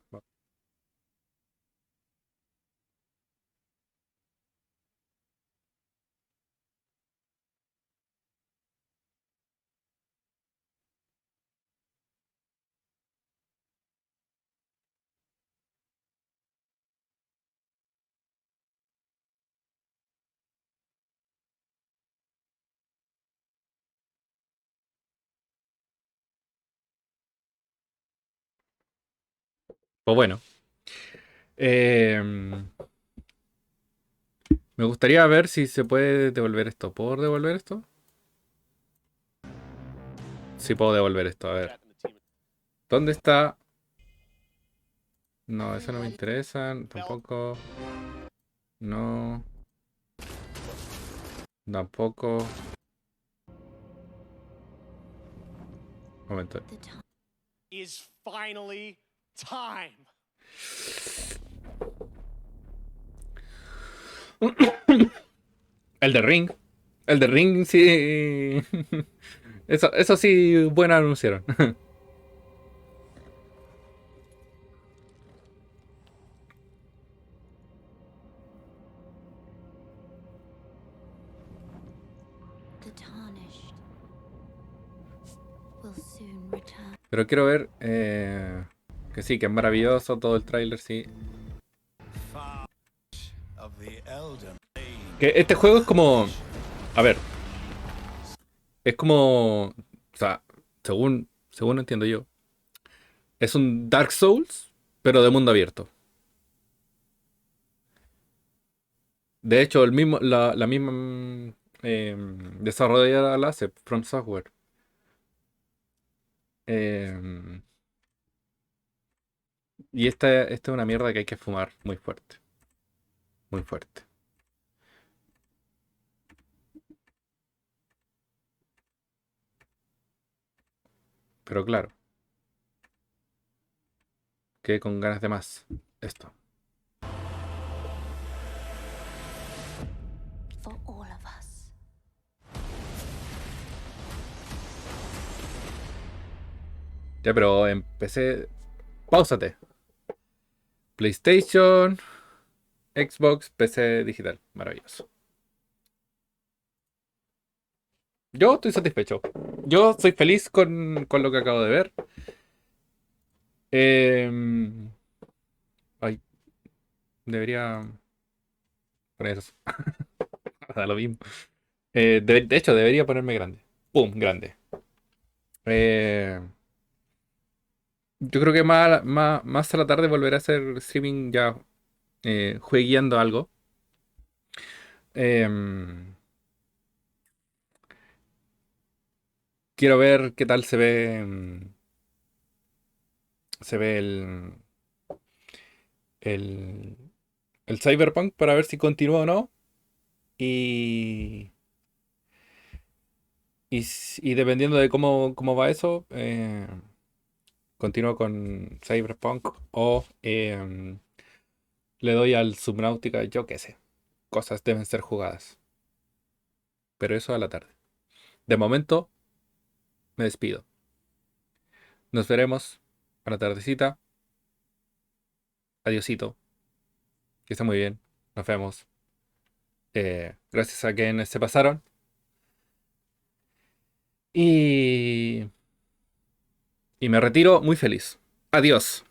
Pues bueno. Me gustaría ver si se puede devolver esto. ¿Puedo devolver esto? Sí puedo devolver esto, a ver. ¿Dónde está? No, eso no me interesa. Tampoco. No. Tampoco. Momento. Is finally time. El de Ring. El de Ring sí. Eso sí, bueno anunciaron. The tarnished will soon return. Pero quiero ver que sí, que es maravilloso todo el tráiler, sí. Of the Elden Age. Que este juego es como... A ver. Es como... O sea, según entiendo yo. Es un Dark Souls, pero de mundo abierto. De hecho, la misma desarrolladora la hace, From Software. Y esta es una mierda que hay que fumar muy fuerte. Muy fuerte. Pero claro. Quedé con ganas de más. Esto. For all of us. Ya, pero empecé. Páusate. PlayStation, Xbox, PC digital. Maravilloso. Yo estoy satisfecho. Yo soy feliz con lo que acabo de ver. Ay, debería poner eso. Da lo mismo. De hecho, debería ponerme grande. ¡Pum! Grande. Yo creo que más a la tarde volveré a hacer streaming ya juegueando algo. Quiero ver qué tal se ve. Se ve el, el Cyberpunk para ver si continúa o no. Y, y dependiendo de cómo va eso, continúo con Cyberpunk o le doy al Subnautica, yo qué sé. Cosas deben ser jugadas. Pero eso a la tarde. De momento, me despido. Nos veremos a la tardecita. Adiosito. Que esté muy bien. Nos vemos. Gracias a quienes se pasaron. Y me retiro muy feliz. Adiós.